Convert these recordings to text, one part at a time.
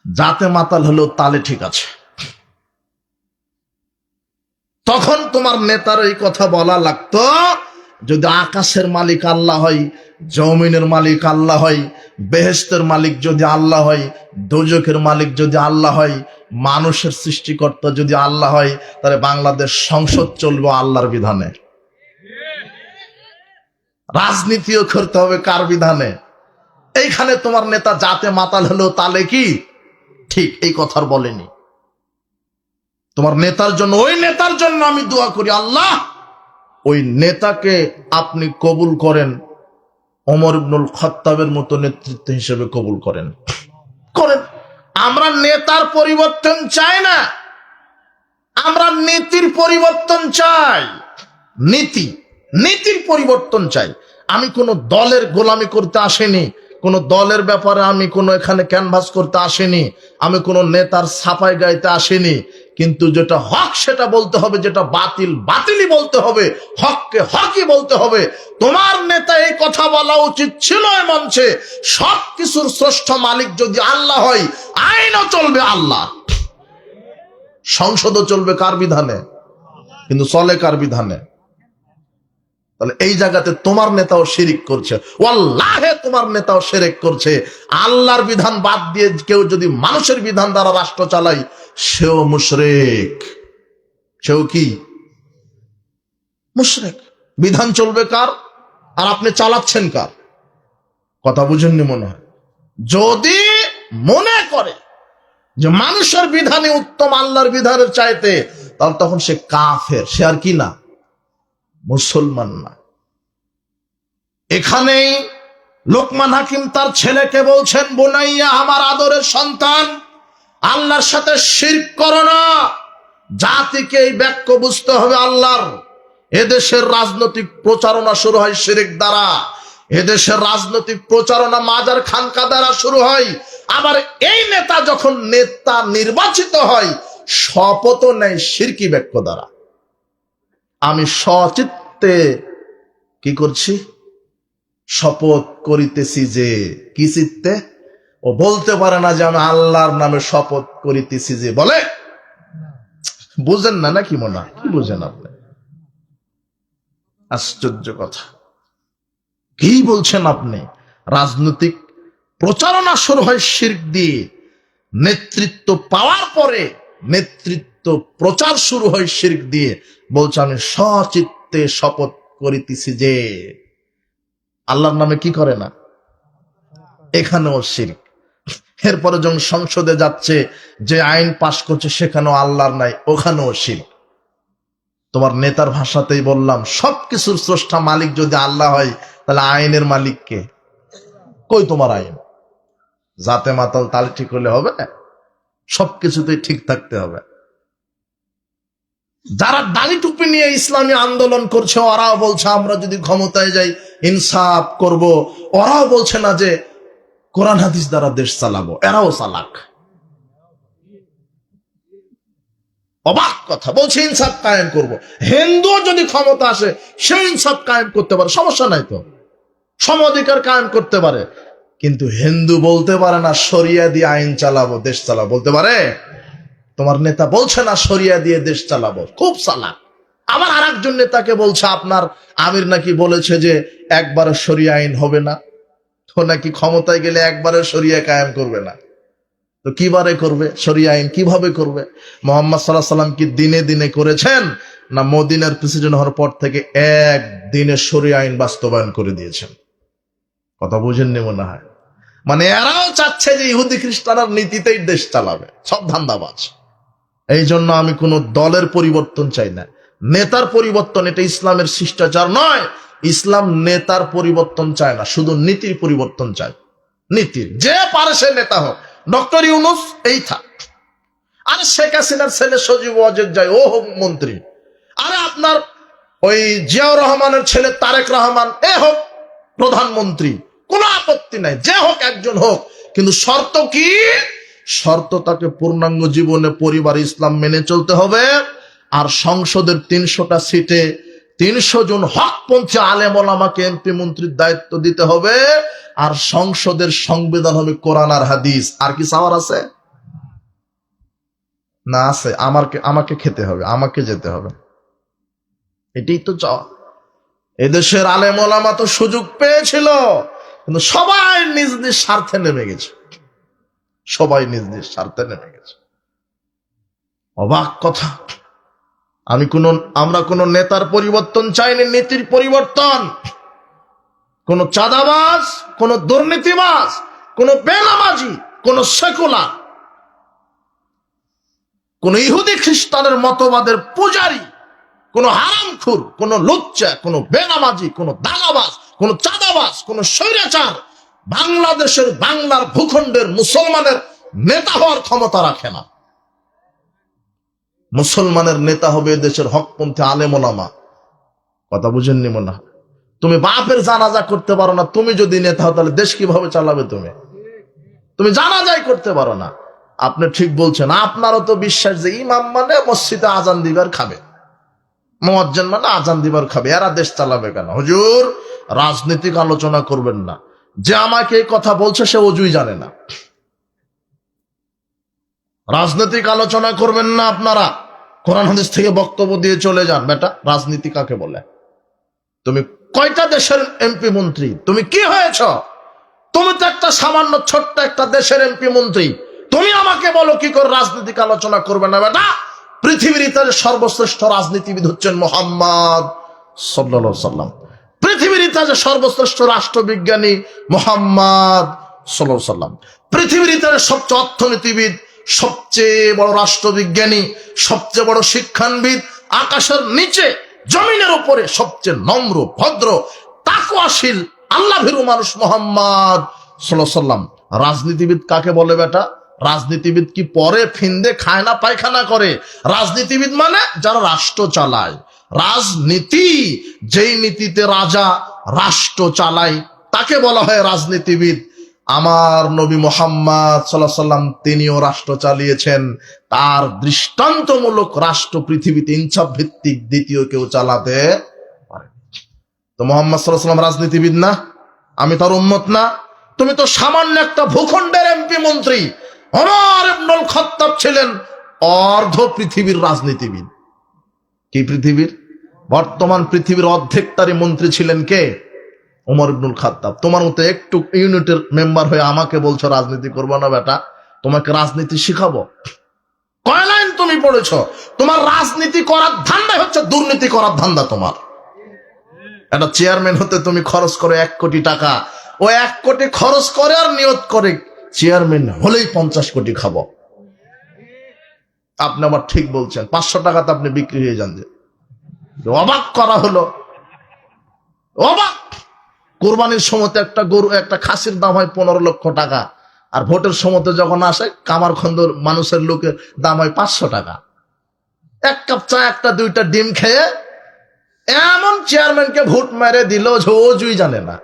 জাতে মাতাল হলেও তালে ঠিক আছে। তখন তোমার নেতার এই কথা বলা লাগতো, যদি আকাশের মালিক আল্লাহ হয়, জমিনের মালিক আল্লাহ হয়, বেহেশতের মালিক যদি আল্লাহ হয়, দোজখের মালিক যদি আল্লাহ হয়, মানুষের সৃষ্টিকর্তা যদি আল্লাহ হয়, তাহলে বাংলাদেশ সংসদ চলবে আল্লাহর বিধানে, রাজনীতিও করতে হবে কার বিধানে? এইখানে তোমার নেতা জাতে মাতাল হলেও তালে কি ঠিক, এই কথার বলেনি। তোমার নেতার জন্য, ওই নেতার জন্য আমি দোয়া করি, আল্লাহ ওই নেতাকে আপনি কবুল করেন, ওমর ইবনুল খাত্তাবের মতো নেতৃত্ব হিসেবে কবুল করেন। আমরা নেতার পরিবর্তন চাই না, আমরা নীতির পরিবর্তন চাই। নীতির পরিবর্তন চাই। আমি কোন দলের গোলামি করতে আসিনি, কোন দলের ব্যাপারে আমি কোনো এখানে ক্যানভাস করতে আসিনি, আমি কোন নেতার ছাপায় গাইতে আসিনি। কিন্তু যেটা হক সেটা বলতে হবে, যেটা বাতিল বাতিলই বলতে হবে, হককে হকই বলতে হবে। তোমার নেতা এই কথা বলা উচিত ছিল এই মঞ্চে, সবকিছুর শ্রেষ্ঠ মালিক যদি আল্লাহ হয়, আইনও চলবে আল্লাহ, সংসদও চলবে কার বিধানে? কিন্তু চলে কার বিধানে? তাহলে এই জায়গাতে তোমার নেতাও শিরিক করছে, ওয়াল্লাহে তোমার নেতাও শিরক করছে। আল্লাহর বিধান বাদ দিয়ে কেউ যদি মানুষের বিধান দ্বারা রাষ্ট্র চালায়, সেও মুশরিক। সেও কি? মুশরিক। বিধান চলবে কার, আর আপনি চালাচ্ছেন কার? কথা বুঝেননি মনে হয়। যদি মনে করে যে মানুষের বিধানে উত্তম আল্লাহর বিধানের চাইতে, তাহলে তখন সে কাফের, সে আর কি না, মুসলমান না। এখানেই লোকমান হাকিম তার ছেলেকে বলছেন, বুনাইয়া, আমার আদরের সন্তান, আল্লাহর সাথে শিরক করো না। জাতিকে এই বাক্য বুঝতে হবে আল্লাহর। এদেশের রাজনৈতিক প্রচারণা শুরু হয় শিরক দ্বারা, এদেশের রাজনৈতিক প্রচারণা মাজার খানকা দ্বারা শুরু হয়। আবার এই নেতা যখন নেতা নির্বাচিত হয়, শপথও নেয় শিরকি বাক্য দ্বারা। আমি সচিত্তে কি করছি? শপথ করিতেছি যে, কি চিত্তে? ও বলতে পারে না যে আমি আল্লাহর নামে শপথ করিতেছি যে, বলে? বুঝেন না নাকি মনে হয়? কি বুঝেন আপনি? আশ্চর্য কথা। কি বলছেন আপনি? রাজনৈতিক প্রচারণা শুরু হয় শিরক দিয়ে, নেতৃত্ব পাওয়ার পরে নেতৃত্ব প্রচার শুরু হয় শিরক দিয়ে। বলছে আমি সচিত্তে শপথ করিতেছি যে, আল্লাহর নামে কি করে না? এখানেও শিরক। এরপরে যখন সংসদে যাচ্ছে, যে আইন পাশ করছে সেখানেও আল্লাহর নাই, ওখানেও শিরক। তোমার নেতার ভাষাতেই বললাম, সবকিছুর স্রষ্টা মালিক যদি আল্লাহ হয়, তাহলে আইনের মালিক কে? কই তোমার আইন? জাতে মাতাল তালে ঠিক হলে হবে? সবকিছুতেই ঠিক থাকতে হবে। যারা দাড়ি টুপি নিয়ে ইসলামী আন্দোলন করছে, ওরাও বলছে আমরা যদি ক্ষমতায় যাই ইনসাফ করব। ওরাও বলছে না যে কোরআন হাদিস দ্বারা দেশ চালাবো, এরাও চালাক। অবাক কথা, বলছে ইনসাফ কায়েম করব। হিন্দু যদি ক্ষমতা আসে, সে ইনসাফ কায়েম করতে পারে, সমস্যা নাই তো, সম অধিকার কায়েম করতে পারে। কিন্তু হিন্দু বলতে পারে না শরিয়া দিয়ে আইন চালাবো, দেশ চালাবো, বলতে পারে? তোমার নেতা বলছে না শরিয়া দিয়ে দেশ চালাবো, খুব চালাক। আবার আরেকজন নেতাকে বলছে আপনার আমির নাকি বলেছে যে একবারে শরিয়া আইন হবে না, তো নাকি ক্ষমতায় গেলে একবারে শরিয়া কায়েম করবে না। তো কিবারে করবে শরিয়া আইন? কিভাবে করবে? মুহাম্মদ সাল্লাল্লাহু আলাইহি সাল্লাম কি দিনে দিনে করেছেন, না মদিনার প্রেসিডেন্ট হওয়ার পর থেকে একদিনে শরিয়া আইন বাস্তবায়ন করে দিয়েছেন? কথা বুঝেননি মনে হয়। মানে এরাও চাচ্ছে যে ইহুদি খ্রিস্টানের নীতিতেই দেশ চালাবে, সব ধান্দাবাজ। এই জন্য আমি কোন দলের পরিবর্তন চাই না, নেতার পরিবর্তন। এটা ইসলামের শিষ্টাচার নয়। ইসলাম নেতার পরিবর্তন চায় না, শুধু নীতির পরিবর্তন চায়। নীতির, যে পারে সে নেতা হোক। ডক্টর ইউনূস এই থাক, আরে শেখ হাসিনার ছেলে সজীব ওয়াজেদ যায়, ও হোক মন্ত্রী। আরে আপনার ওই জিয়াউর রহমানের ছেলে তারেক রহমান এ হোক প্রধানমন্ত্রী, কোনো আপত্তি নাই, যে হোক একজন হোক। কিন্তু শর্ত কি? শর্ত তাকে পূর্ণাঙ্গ জীবনে পরিবার ইসলাম মেনে চলতে হবে। আর সংসদের ৩০০টা সিটে ৩০০ জন হকপন্থী আলেম ওলামাকে এমপি মন্ত্রীর দায়িত্ব দিতে হবে। আর সংসদের সংবিধান হবে কোরআন আর হাদিস। আর কি চাওয়ার আছে? না আছে, আমাকে খেতে হবে, আমাকে যেতে হবে, এটাই তো চাওয়া। এদেশের আলেম ওলামা তো সুযোগ পেয়েছিল, কিন্তু সবাই নিজ নিজ স্বার্থে নেমে গেছে, সবাই নিজ নিজ স্বার্থে নেমে গেছে। অবাক কথা। আমরা কোন নেতার পরিবর্তন চাইনি, নীতির পরিবর্তন। কোন চাঁদাবাজ, কোন দুর্নীতিবাজ, কোন বেনামাজি, কোন সেকুলার, কোন ইহুদি খ্রিস্টানের মতবাদের পূজারী, কোন হারামখোর, কোন লুচ্চা, কোন বেনামাজি, কোন দাগাবাজ, কোন চাঁদাবাজ, কোন স্বৈরাচার বাংলার ভূখণ্ডের মুসলমানের নেতা হওয়ার ক্ষমতা রাখে না। মুসলমানের নেতা হবে দেশের হকপন্থী আলেম ওলামা। কথা বুঝেননি মনে হয়? তুমি বাপের জানাজা করতে পারো না, তুমি যদি নেতা হও তাহলে দেশ কিভাবে চালাবে? তুমি জানাজাই করতে পারো না। আপনি ঠিক বলছেন, আপনারও তো বিশ্বাস যে ইমাম মানে মসজিদে আজান দিবার খাবে, মুয়াজ্জিন মানে আজান দিবার খাবে, এরা দেশ চালাবে কেন? হুজুর, রাজনৈতিক আলোচনা করবেন না। যে আমাকে এই কথা বলছে সে অজুই জানে না। রাজনৈতিক আলোচনা করবেন না আপনারা, কোরআন হাদিস থেকে বক্তব্য দিয়ে চলে যান। বেটা, রাজনীতি কাকে বলে? তুমি কয়টা দেশের এমপি মন্ত্রী? তুমি কি হয়েছ? তুমি তো একটা সামান্য ছোট্ট একটা দেশের এমপি মন্ত্রী। তুমি আমাকে বলো কি করে রাজনৈতিক আলোচনা করবে না? বেটা, পৃথিবীর ইতিহাসে সর্বশ্রেষ্ঠ রাজনীতিবিদ হচ্ছেন মুহাম্মদ সাল্লাল্লাহু আলাইহি সাল্লাম। পৃথিবীর ইতিহাসে সর্বশ্রেষ্ঠ রাষ্ট্রবিজ্ঞানী মুহাম্মদ সাল্লাল্লাহু আলাইহি সাল্লাম। পৃথিবীর ইতিহাসে সবচেয়ে অর্থনীতিবিদ, সবচেয়ে বড় রাষ্ট্রবিজ্ঞানী, সবচেয়ে বড় শিক্ষানবিদ, আকাশের নিচে জমিনের উপরে সবচেয়ে নম্র, ভদ্র, তাকওয়াশীল, আল্লাহ ভীরু মানুষ মুহাম্মদ সাল্লাল্লাহু আলাইহি সাল্লাম। রাজনীতিবিদ কাকে বলে বেটা? রাজনীতিবিদ কি পরে ফিন্দে খায় না পায়খানা করে? রাজনীতিবিদ মানে যারা রাষ্ট্র চালায়। রাজনীতি, যেই নীতিতে রাজা রাষ্ট্র চালায় তাকে বলা হয় রাজনীতিবিদ। আমার নবী মুহাম্মদ সাল্লাল্লাহু আলাইহি সাল্লাম তিনিও রাষ্ট্র চালিয়েছেন। তার দৃষ্টান্তমূলক রাষ্ট্র পৃথিবীতে ইনসাফ ভিত্তিক দ্বিতীয় কেউ চালাতে পারে। তো মুহাম্মদ সাল্লাল্লাহু আলাইহি সাল্লাম রাজনীতিবিদ না? আমি তার উম্মত না? তুমি তো সামান্য একটা ভূখণ্ডের এমপি মন্ত্রী। ওমর ইবনুল খাত্তাব ছিলেন অর্ধ পৃথিবীর রাজনীতিবিদ। কি পৃথিবীর? বর্তমান পৃথিবীর অর্ধেকটারই মন্ত্রী ছিলেন কে? ওমর ইবনুল খাত্তাব। তোমার মতো একটু ইউনিটের মেম্বার হয়ে আমাকে বলছো রাজনীতি করবো না? বেটা, তোমাকে রাজনীতি শিখাবো? কয় লাইন তুমি পড়েছো? তোমার রাজনীতি করার ধান্দা হচ্ছে দুর্নীতি করার ধান্দা। তোমার একটা চেয়ারম্যান হতে তুমি খরচ করো 1 কোটি টাকা। ও 1 কোটি খরচ করে আর নিয়ত করে চেয়ারম্যান হলেই 50 কোটি খাবো। আপনি আবার ঠিক বলছেন, 500 টাকাতে আপনি বিক্রি হয়ে যান। যে অবাক করা হলো, অবাক। কোরবানির সময় একটা গরু, একটা খাসির দাম হয় 15 লক্ষ টাকা, আর ভোটের সময় যখন আসে কামারখন্দর মানুষের লোকের দাম হয় 500 টাকা। 1 কাপ চা, 1-2টা ডিম খেয়ে এমন চেয়ারম্যানকে ভোট মেরে দিল যে অজুই জানে না,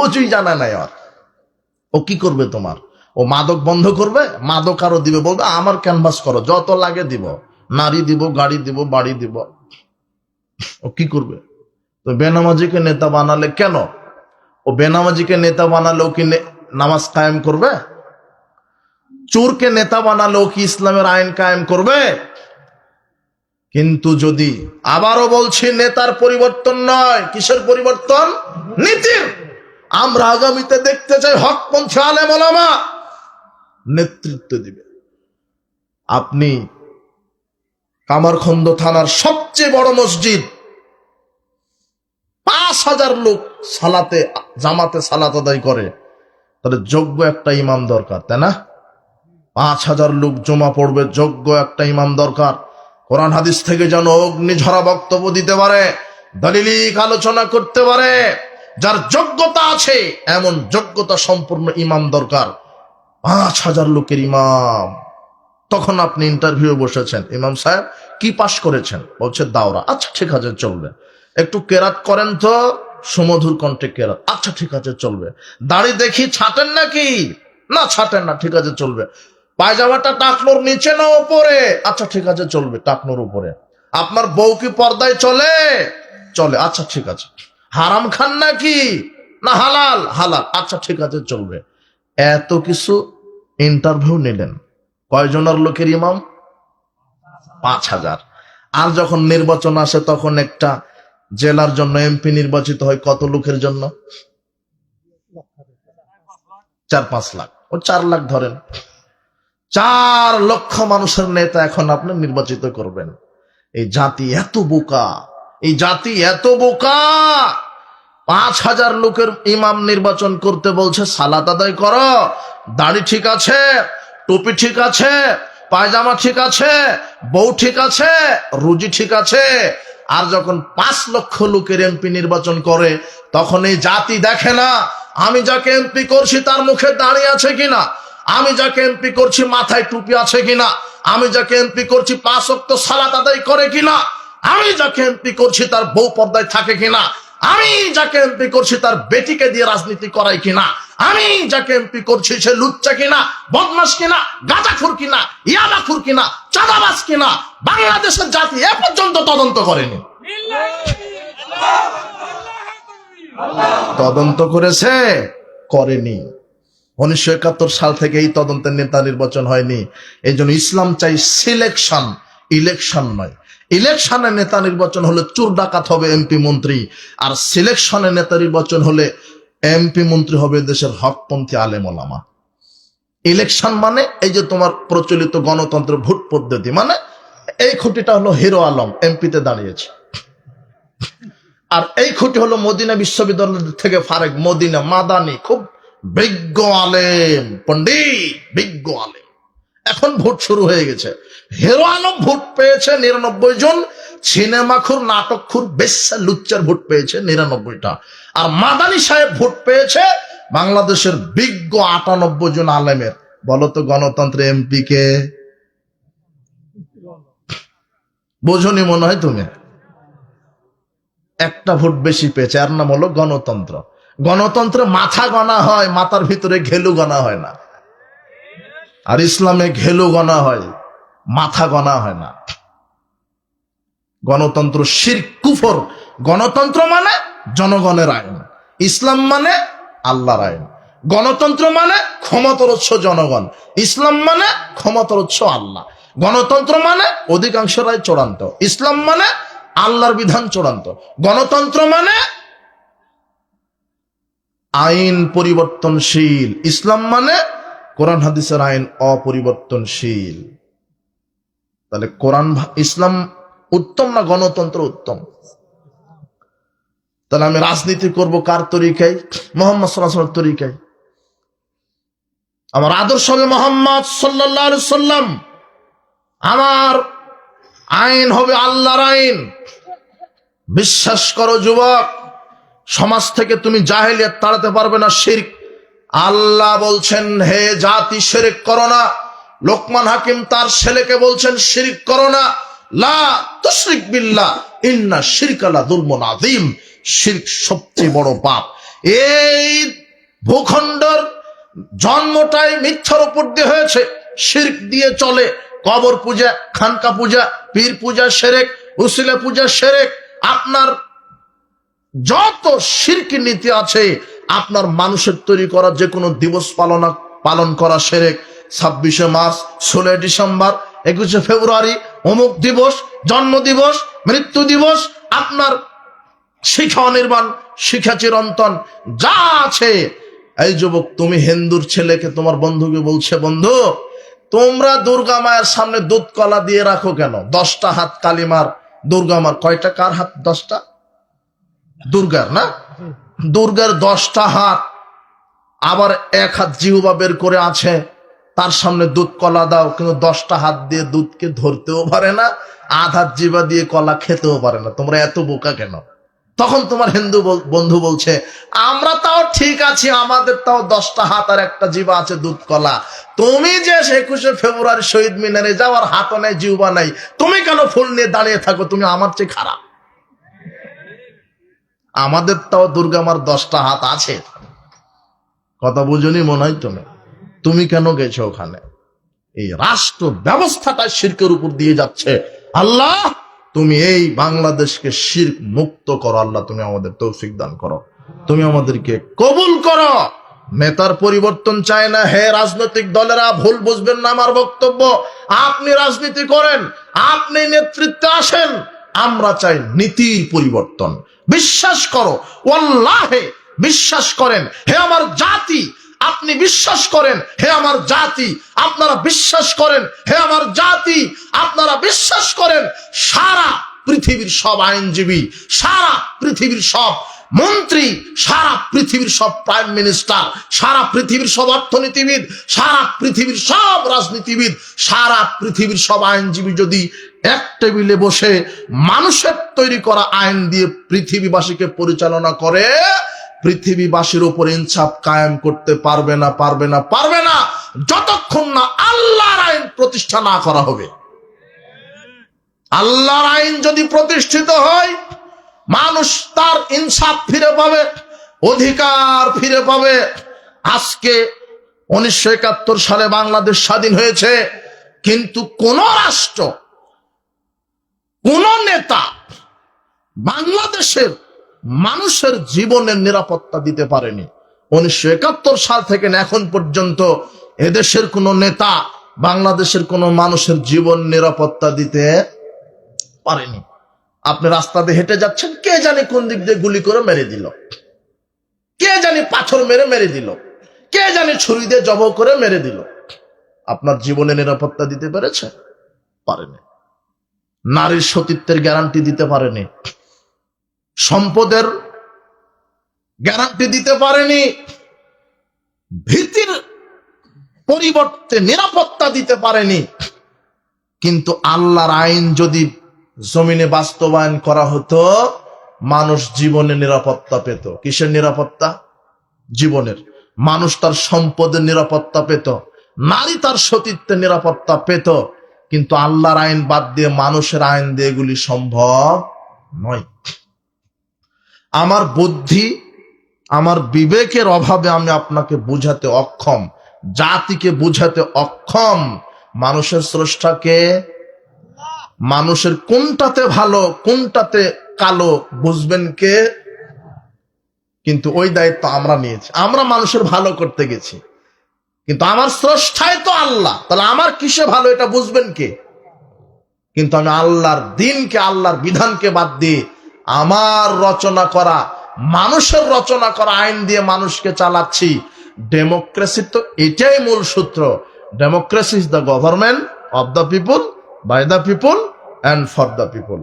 অজুই জানা নাই। আর ও কি করবে তোমার? ও মাদক বন্ধ করবে, মাদক আরো দিবে, বলবে আমার ক্যানভাস করো, যত লাগে দিব, নারী দিব, গাড়ি দিব, বাড়ি দিব। ও কি করবে? তো বেনামাজিকে নেতা বানালে কেন? ও বেনামাজিকে নেতা বানালেও কি নামাজ কায়েম করবে? চোরকে নেতা বানালেও কি ইসলামের আইন কায়েম করবে? কিন্তু যদি, আবারও বলছি, নেতার পরিবর্তন নয়, কিসের পরিবর্তন? নীতির। আমরা আগামীতে দেখতে চাই হকপন্থী আলেম ওলামা নেতৃত্ব দিবে। আপনি কামারখন্দ থানার সবচেয়ে বড় মসজিদ, 5000 লোক জামাতে সালাত আদায় করে, তাহলে যোগ্য একটা ইমাম দরকার, তাই না? 5000 লোক জমা পড়বে, যোগ্য একটা ইমাম দরকার। কোরআন হাদিস থেকে যেন অগ্নিঝরা বক্তব্য দিতে পারে, দলিলিক আলোচনা করতে পারে। যার যোগ্যতা আছে এমন যোগ্যতা সম্পূর্ণ ইমাম দরকার। 5000 লোকের ইমাম। তখন আপনি ইন্টারভিউ বসেছেন, ইমাম সাহেব কি পাশ করেছেন? বলছে দাওরা। আচ্ছা ঠিক আছে, চলবে। একটু কেরাত করেন তো, সুমধুর কণ্ঠে কেরাত। আচ্ছা ঠিক আছে, চলবে। দাড়ি দেখি ছাটেন নাকি? না ছাটেন না, ঠিক আছে চলবে। পায়জামাটা টাকনোর নিচে না উপরে? আচ্ছা ঠিক আছে চলবে, টাকনোর উপরে। আপনার বউ কি পর্দায় চলে? চলে। আচ্ছা ঠিক আছে। হারাম খান নাকি? না হালাল। হালাল। আচ্ছা ঠিক আছে চলবে। এত কিছু ইন্টারভিউ নিলেন, কয়জনের লোকের ইমাম? 5,000। আর যখন নির্বাচন আসে তখন একটা জেলার জন্য এমপি নির্বাচিত হয় কত লোকের জন্য? 4-5 লাখ, ও 4 লাখ ধরেন। 4 লক্ষ মানুষের নেতা এখন আপনি নির্বাচিত করবেন। এই জাতি এত বোকা, এই জাতি এত বোকা। 5,000 লোকের ইমাম নির্বাচন করতে বলছে, সালাত আদায় করো, দাড়ি ঠিক আছে, টুপি ঠিক আছে, পায়জামা ঠিক আছে, বউ ঠিক আছে, রুজি ঠিক আছে। আর যখন 5 লক্ষ লোকের এমপি নির্বাচন করে তখন এই জাতি দেখে না আমি যাকে এমপি করছি তার মুখে দাড়ি আছে কিনা, আমি যাকে এমপি করছি মাথায় টুপি আছে কিনা, আমি যাকে এমপি করছি 5 ওয়াক্ত সালাত আদায় করে কিনা, আমি যাকে এমপি করছি তার বউ পর্দায় থাকে কিনা, আমি যাকে এমপি করছি তার বেটিকে দিয়ে রাজনীতি করাই কিনা, আমি যাকে এমপি করছি সে লুচ্চা কিনা, বদমাশ কিনা, গাঁজাখোর কিনা, ইয়াবাখোর কিনা, চাঁদাবাজ কিনা, বাংলাদেশের জাতি এ পর্যন্ত তদন্ত করেনি। তদন্ত করেছে? করেনি। 1971 সাল থেকে এই তদন্তের নেতা নির্বাচন হয়নি। এই জন্য ইসলাম চাই সিলেকশন, ইলেকশন নয়। ইলেকশনের নেতা নির্বাচন হলে চোর ডাকাত হবে এমপি মন্ত্রী, আর সিলেকশনের নেতা নির্বাচন হলে এমপি মন্ত্রী হবে দেশের হকপন্থী আলেম ওলামা। ইলেকশন মানে এই যে তোমার প্রচলিত গণতন্ত্র ভোট পদ্ধতি, মানে এই খুঁটিটা হলো হিরো আলম এমপিতে দাঁড়িয়েছে, আর এই খুঁটি হলো মদিনা বিশ্ববিদ্যালয় থেকে ফারেক, মদিনা মাদানি, খুব বিজ্ঞ আলেম, পণ্ডিত, বিজ্ঞ আলেম। এখন ভোট শুরু হয়ে গেছে। হিরো আলম ভোট পেয়েছে 99 জন, সিনেমাখুর, নাটকখুর, বেশ্যা, লুচ্চার ভোট পেয়েছে 99টা, আর মাদানি সাহেব ভোট পেয়েছে বাংলাদেশের বিজ্ঞ 98 জন আলেমের। বলতো গণতন্ত্রে এমপি কে? বোঝনি মনে হয় তুমি। একটা ভোট বেশি পেয়েছে, আর নাম হলো গণতন্ত্র। গণতন্ত্রে মাথা গণা হয়, মাথার ভিতরে ঘেলু গণা হয় না। আর ইসলামে ঘেলু গণা হয়, মাথা গণা হয় না। গণতন্ত্র শিরক, কুফর। গণতন্ত্র মানে জনগণের আইন, ইসলাম মানে আল্লাহর আইন। গণতন্ত্র মানে ক্ষমতার উৎস জনগণ, ইসলাম মানে ক্ষমতার উৎস আল্লাহ। গণতন্ত্র মানে অধিকাংশ রায় চূড়ান্ত, ইসলাম মানে আল্লাহর বিধান চূড়ান্ত। গণতন্ত্র মানে আইন পরিবর্তনশীল, ইসলাম মানে কোরআন হাদিসের আইন অপরিবর্তনশীল। তাহলে কোরআন ইসলাম উত্তম না গণতন্ত্র উত্তম? তাহলে আমি রাজনীতি করব কার তরিকায়? মুহাম্মদ সাল্লাল্লাহু আলাইহি ওয়াসাল্লামের তরিকায়। আমার আদর্শ হবে মুহাম্মদ সাল্লাল্লাহু আলাইহি ওয়াসাল্লাম। আমার আইন হবে আল্লাহর আইন। বিশ্বাস করো যুবক, সমাজ থেকে তুমি জাহেলিয়াত তাড়াতে পারবে না, শিরক। আল্লাহ বলছেন হে জাতি শিরক করো না। লোকমান হাকিম তার ছেলেকে বলছেন শিরক করো না, লা তুশরিক বিল্লাহ ইন্না শিরকা লাযুলমুন আযীম। শিরক সবচেয়ে বড় পাপ। এই ভূখণ্ডের জন্মটাই মিথ্যার উপর দিয়ে হয়েছে, শিরক দিয়ে চলে। কবর পূজা, খানকা পূজা, পীর পূজা শিরক, উসিলা পূজা শিরক। আপনার যত শিরকি নীতি আছে, আপনার মানুষের তৈরি করা যে কোনো দিবস পালন করা শিরক। 26শে মার্চ, 16 ডিসেম্বর, 21শে ফেব্রুয়ারি, অমুক দিবস, জন্ম দিবস, মৃত্যু দিবস, আপনার শিখা অনির্বাণ, শিখা চিরন্তন, যা আছে। এই যুবক, তুমি হিন্দুর ছেলেকে তোমার বন্ধুকে বলছে, বন্ধু তোমরা দুর্গা মায়ের সামনে দুধ কলা দিয়ে রাখো কেন? 10টা হাত কালিমার দুর্গা মার। কয়টা? কার হাত? 10টা? দুর্গার না? দুর্গার 10টা হাত, আবার 1 হাত জিহ্বা বের করে আছে, তার সামনে দুধ কলা দাও, কিন্তু 10টা হাত দিয়ে দুধকে ধরতেও পারে না, আধা জিহ্বা দিয়ে কলা খেতেও পারে না। তোমরা এত বোকা কেন? তখন তোমার হিন্দু বন্ধু বলছে, আমরা তাও ঠিক আছি, আমাদের তাও 10টা হাত আর একটা জিহ্বা আছে, দুধ কলা। তুমি যে 21শে ফেব্রুয়ারি শহীদ মিনারে যাওয়ার হাতও নাই, জিহ্বা নাই, তুমি কেন ফুল নিয়ে দাঁড়িয়ে থাকো? তুমি আমার চেয়ে খারাপ। আমাদের তাও দুর্গা মার 10টা হাত আছে। কথা বুঝুনি মনে হয় তুমি? তুমি কেন গেছো ওখানে? এই রাষ্ট্র ব্যবস্থাটা শিরকের উপর দিয়ে যাচ্ছে। আল্লাহ তুমি এই বাংলাদেশকে শিরক মুক্ত করো। আল্লাহ তুমি আমাদের তৌফিক দান করো, তুমি আমাদেরকে কবুল করো। নেতার পরিবর্তন চায় না। হে রাজনৈতিক দলেরা, ভুল বুঝবেন না আমার বক্তব্য। আপনি রাজনীতি করেন, আপনি নেতৃত্বে আসেন, আমরা চাই নীতির পরিবর্তন। বিশ্বাস করো, ওয়াল্লাহে বিশ্বাস করেন, হে আমার জাতি, আপনি বিশ্বাস করেন, হে আমার জাতি, আপনারা বিশ্বাস করেন, হে আমার জাতি, আপনারা বিশ্বাস করেন, সারা পৃথিবীর সব আইনজীবী, সারা পৃথিবীর সব মন্ত্রী, সারা পৃথিবীর সব প্রাইম মিনিস্টার, সারা পৃথিবীর সব অর্থনীতিবিদ, সারা পৃথিবীর সব রাজনীতিবিদ, সারা পৃথিবীর সব আইনজীবী যদি এক টেবিলে বসে মানুষের তৈরি করা আইন দিয়ে পৃথিবীবাসীকে পরিচালনা করে, পৃথিবীবাসীর উপর ইনসাফ কায়েম করতে পারবে না, পারবে না, পারবে না, যতক্ষণ না আল্লাহর আইন প্রতিষ্ঠা না করা হবে। আল্লাহর আইন যদি প্রতিষ্ঠিত হয়, মানুষ তার ইনসাফ ফিরে পাবে, অধিকার ফিরে পাবে। আজকে 1971 সালে বাংলাদেশ স্বাধীন হয়েছে, কিন্তু কোন রাষ্ট্র, কোন নেতা বাংলাদেশের মানুষের জীবনের নিরাপত্তা দিতে পারেনি। 1971 সাল থেকে এখন পর্যন্ত এদেশের কোন নেতা বাংলাদেশের কোন মানুষের জীবন নিরাপত্তা দিতে পারেনি। আপনি রাস্তা দিয়ে হেঁটে যাচ্ছেন, কে জানে কোন দিক দিয়ে গুলি করে মেরে দিল, কে জানে পাথর মেরে মেরে দিল, কে জানে ছুরি দিয়ে জবাই করে মেরে দিল। আপনার জীবনে নিরাপত্তা দিতে পেরেছে? পারেনি। নারীর সতীত্বের গ্যারান্টি দিতে পারেনি, সম্পদের গ্যারান্টি দিতে পারেনি, ভীতির পরিবর্তে নিরাপত্তা দিতে পারেনি। কিন্তু আল্লাহর আইন যদি জমিনে বাস্তবায়ন করা হতো, মানুষ জীবনে নিরাপত্তা পেত। কিসের নিরাপত্তা? জীবনের। মানুষ তার সম্পদের নিরাপত্তা পেত, নারী তার সতীত্বের নিরাপত্তা পেত। কিন্তু আল্লাহর আইন বাদ দিয়ে মানুষের আইন দিয়ে এগুলি সম্ভব নয়। আমার বুদ্ধি, আমার বিবেকের অভাবে আমি আপনাকে বুঝাতে অক্ষম, জাতিকে বুঝাতে অক্ষম। মানুষের স্রষ্টাকে, মানুষের কোনটাতে ভালো কোনটাতে কালো বুঝবেন কে? কিন্তু ওই দায়িত্ব আমরা নিয়েছি। আমরা মানুষের ভালো করতে গেছি, কিন্তু আমার স্রষ্টাই তো আল্লাহ, তাহলে আমার কিসে ভালো এটা বুঝবেন কে? কিন্তু আমি আল্লাহর দিনকে, আল্লাহর বিধানকে বাদ দিয়ে আমার রচনা করা, মানুষের রচনা করা আইন দিয়ে মানুষকে চালাচ্ছি। ডেমোক্রেসির তো এটাই মূল সূত্র। Democracy is the government of the people, by the people and for the people.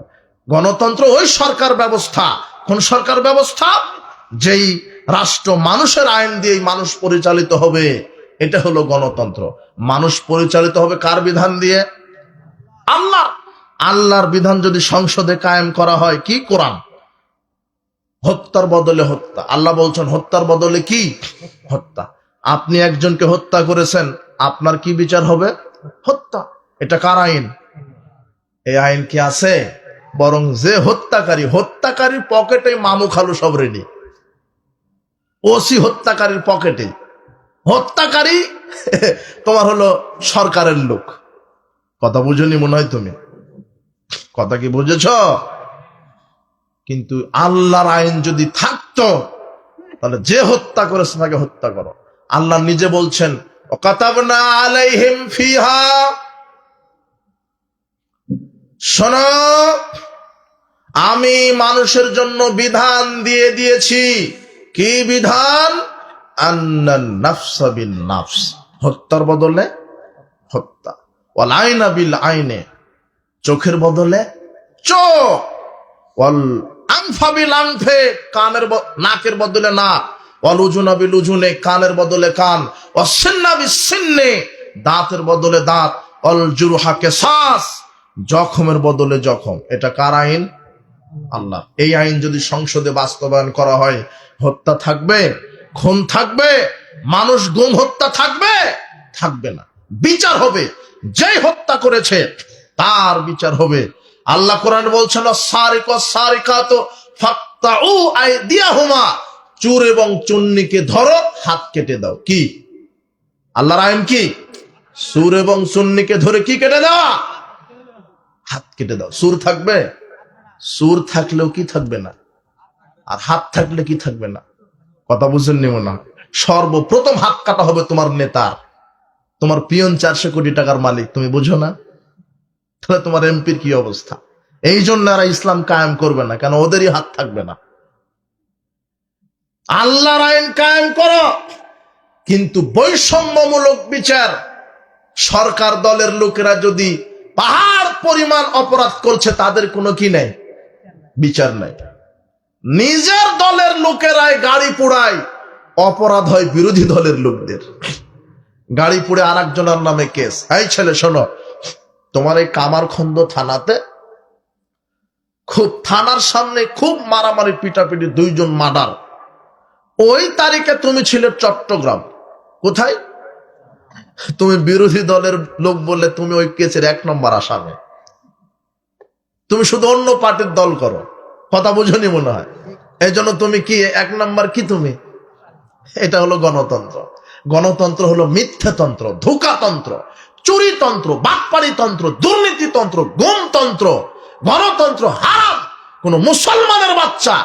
গণতন্ত্র ওই সরকার ব্যবস্থা। কোন সরকার ব্যবস্থা? যেই রাষ্ট্র মানুষের আইন দিয়ে মানুষ পরিচালিত হবে, এটা হলো গণতন্ত্র। মানুষ পরিচালিত হবে কার বিধান দিয়ে? আল্লাহ। আল্লাহর বিধান যদি সংসদে কায়েম করা হয়, কি? কোরআন। হত্যার বদলে হত্যা। আল্লাহ বলছেন হত্যার বদলে কি? হত্যা। আপনি একজনকে হত্যা করেছেন, আপনার কি বিচার হবে? হত্যা। এটা কার আইন? এই আইন কি আছে? বরং যে হত্যাকারী, হত্যাকারীর পকেটে মামু খালু সব রেডি। ওসি হত্যাকারীর পকেটে। হত্যাকারী তোমার হলো সরকারের লোক। কথা বুঝনি মনে হয় তুমি? কথা কি বুঝেছ? কিন্তু আল্লাহর আইন যদি থাকতো, তাহলে যে হত্যা করেছে তাকে হত্যা করো। আল্লাহ নিজে বলছেন ওয়াকাতাবনা আলাইহিম ফিহা, শোনো, আমি মানুষের জন্য বিধান দিয়ে দিয়েছি। কি বিধান? আন্নান নাফসা বিন নাফস, হত্যার বদলে হত্যা, ওয়াল আইনা বিল আইনে, চোখের বদলে চোখ, ওয়াল আনফা বিল আনফে, কানের নাকের বদলে নাক, ওয়াল উজুনা বিল উজুনে, কানের বদলে কান, ওয়াস সিন্না বিস সিন্নে, দাঁতের বদলে দাঁত, ওয়াল জুরহা কিসাস, জখমের বদলে জখম। এটা কার আইন? আল্লাহ। এই আইন যদি সংসদে বাস্তবায়ন করা হয়, হত্যা থাকবে? খুন থাকবে? মানুষ গুম হত্যা থাকবে? থাকবে না। বিচার হবে, যেই হত্যা করেছে তার বিচার হবে। আল্লাহ কোরআনে বলছেন সারিক সারিকাত ফাকতাউ আইদিয়াহুমা, চোর এবং চুন্নিকে ধরো, হাত কেটে দাও। কি? আল্লাহর আইন কি? চোর এবং চুন্নিকে ধরে কি কেটে দেওয়া? হাত কেটে দাও। চোর থাকবে? চোর থাকলেও কি থাকবে না, আর হাত থাকলে কি থাকবে না? কথা বুঝেননি মনে হয়? সর্বপ্রথম হাত কাটা হবে তোমার নেতার। তোমার পিয়ন 400 কোটি টাকার মালিক, তুমি বুঝো না? তাহলে তোমার এমপির কি অবস্থা? এই জন্য এরা ইসলাম কায়েম করবে না, কেন ওদেরই হাত থাকবে না। আল্লাহর আইন কায়েম করো, কিন্তু বৈষম্যমূলক বিচার। সরকার দলের লোকেরা যদি পাহাড় পরিমাণ অপরাধ করছে, তাদের কোনো কি নেই, বিচার নাই। নিজের দলের লোকেরাই গাড়ি পোড়ায়, অপরাধ হয় বিরোধী দলের লোকদের। গাড়ি পুড়ে আর একজনের নামে কেস। এই ছেলে শোনো, তোমার এই কামারখন্দ থানাতে খুব থানার সামনে খুব মারামারি পিটাপিটি, 2 জন মার্ডার। ওই তারিখে তুমি ছিলে চট্টগ্রাম। কোথায়? তুমি বিরোধী দলের লোক বললে তুমি ওই কেসের 1 নম্বর আসামি। তুমি শুধু অন্য পার্টির দল করো, কথা বুঝনি মনে হয়। এই জন্য তুমি কি 1 নম্বর কি তুমি? এটা হলো গণতন্ত্র। গণতন্ত্র হলো মিথ্যাতন্ত্র, ধোঁকাতন্ত্র, চুরিতন্ত্র, বাটপাড়িতন্ত্র, দুর্নীতিতন্ত্র, গুমতন্ত্র। গণতন্ত্র হারাম। কোন মুসলমানের বাচ্চা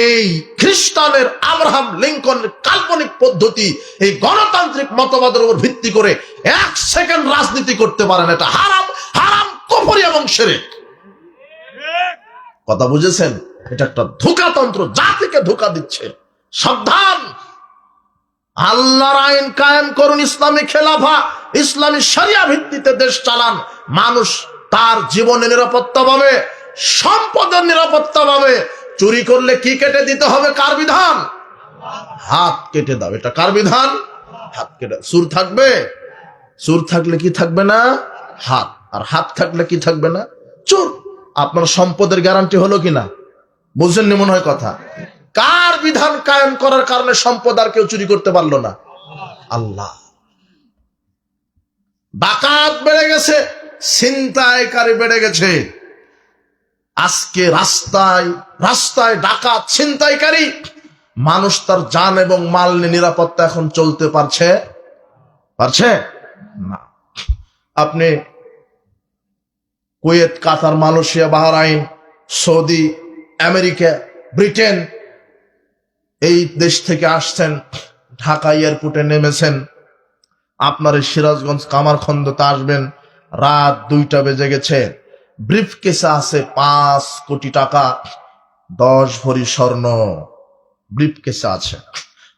এই খ্রিস্টানের আব্রাহাম লিঙ্কনের কাল্পনিক পদ্ধতি, এই গণতান্ত্রিক মতবাদের উপর ভিত্তি করে 1 সেকেন্ড রাজনীতি করতে পারে না। এটা হারাম, হারাম, কুফরি এবং শিরক। কথা বুঝেছেন? এটা একটা ধোঁকাতন্ত্র, জাতিকে ধোঁকা দিচ্ছে। সাবধান। আল্লাহর আইন কায়েম করুন, ইসলামী খেলাফা, ইসলামী শরিয়া ভিত্তিতে দেশ চালান। মানুষ তার জীবনে নিরাপত্তা পাবে, সম্পদের নিরাপত্তা পাবে। চুরি করলে কি কেটে দিতে হবে? কার বিধান? হাত কেটে দাও। এটা কার বিধান? হাত কেটে। সুর থাকবে? সুর থাকলে কি থাকবে না? হাত। আর হাত থাকলে কি থাকবে না? চোর। আপনার সম্পদের গ্যারান্টি হলো কিনা? বুঝছেন মনে হয় কথা? কার বিধান কায়েম করার কারণে সম্পদ আর কেউ চুরি করতে পারলো না? আল্লাহ। ডাকাত বেড়ে গেছে, ছিনতাইকারী বেড়ে গেছে। আজকে রাস্তায় রাস্তায় ডাকাত, ছিনতাইকারী। মানুষ তার জান এবং মাল নিয়ে নিরাপত্তা এখন চলতে পারছে না। আপনি Kuwait, Qatar, Malaysia, Bahrain, Saudi, America, Britain, এই দেশ থেকে আসছেন, ঢাকা এয়ারপোর্টে নেমেছেন, আপনার সিরাজগঞ্জ কামারখন্দতে আসবেন, রাত 2টা বেজে গেছে। ব্রিফকেসে আছে 5 কোটি টাকা, 10 ভরি স্বর্ণ ব্রিফকেসে আছে।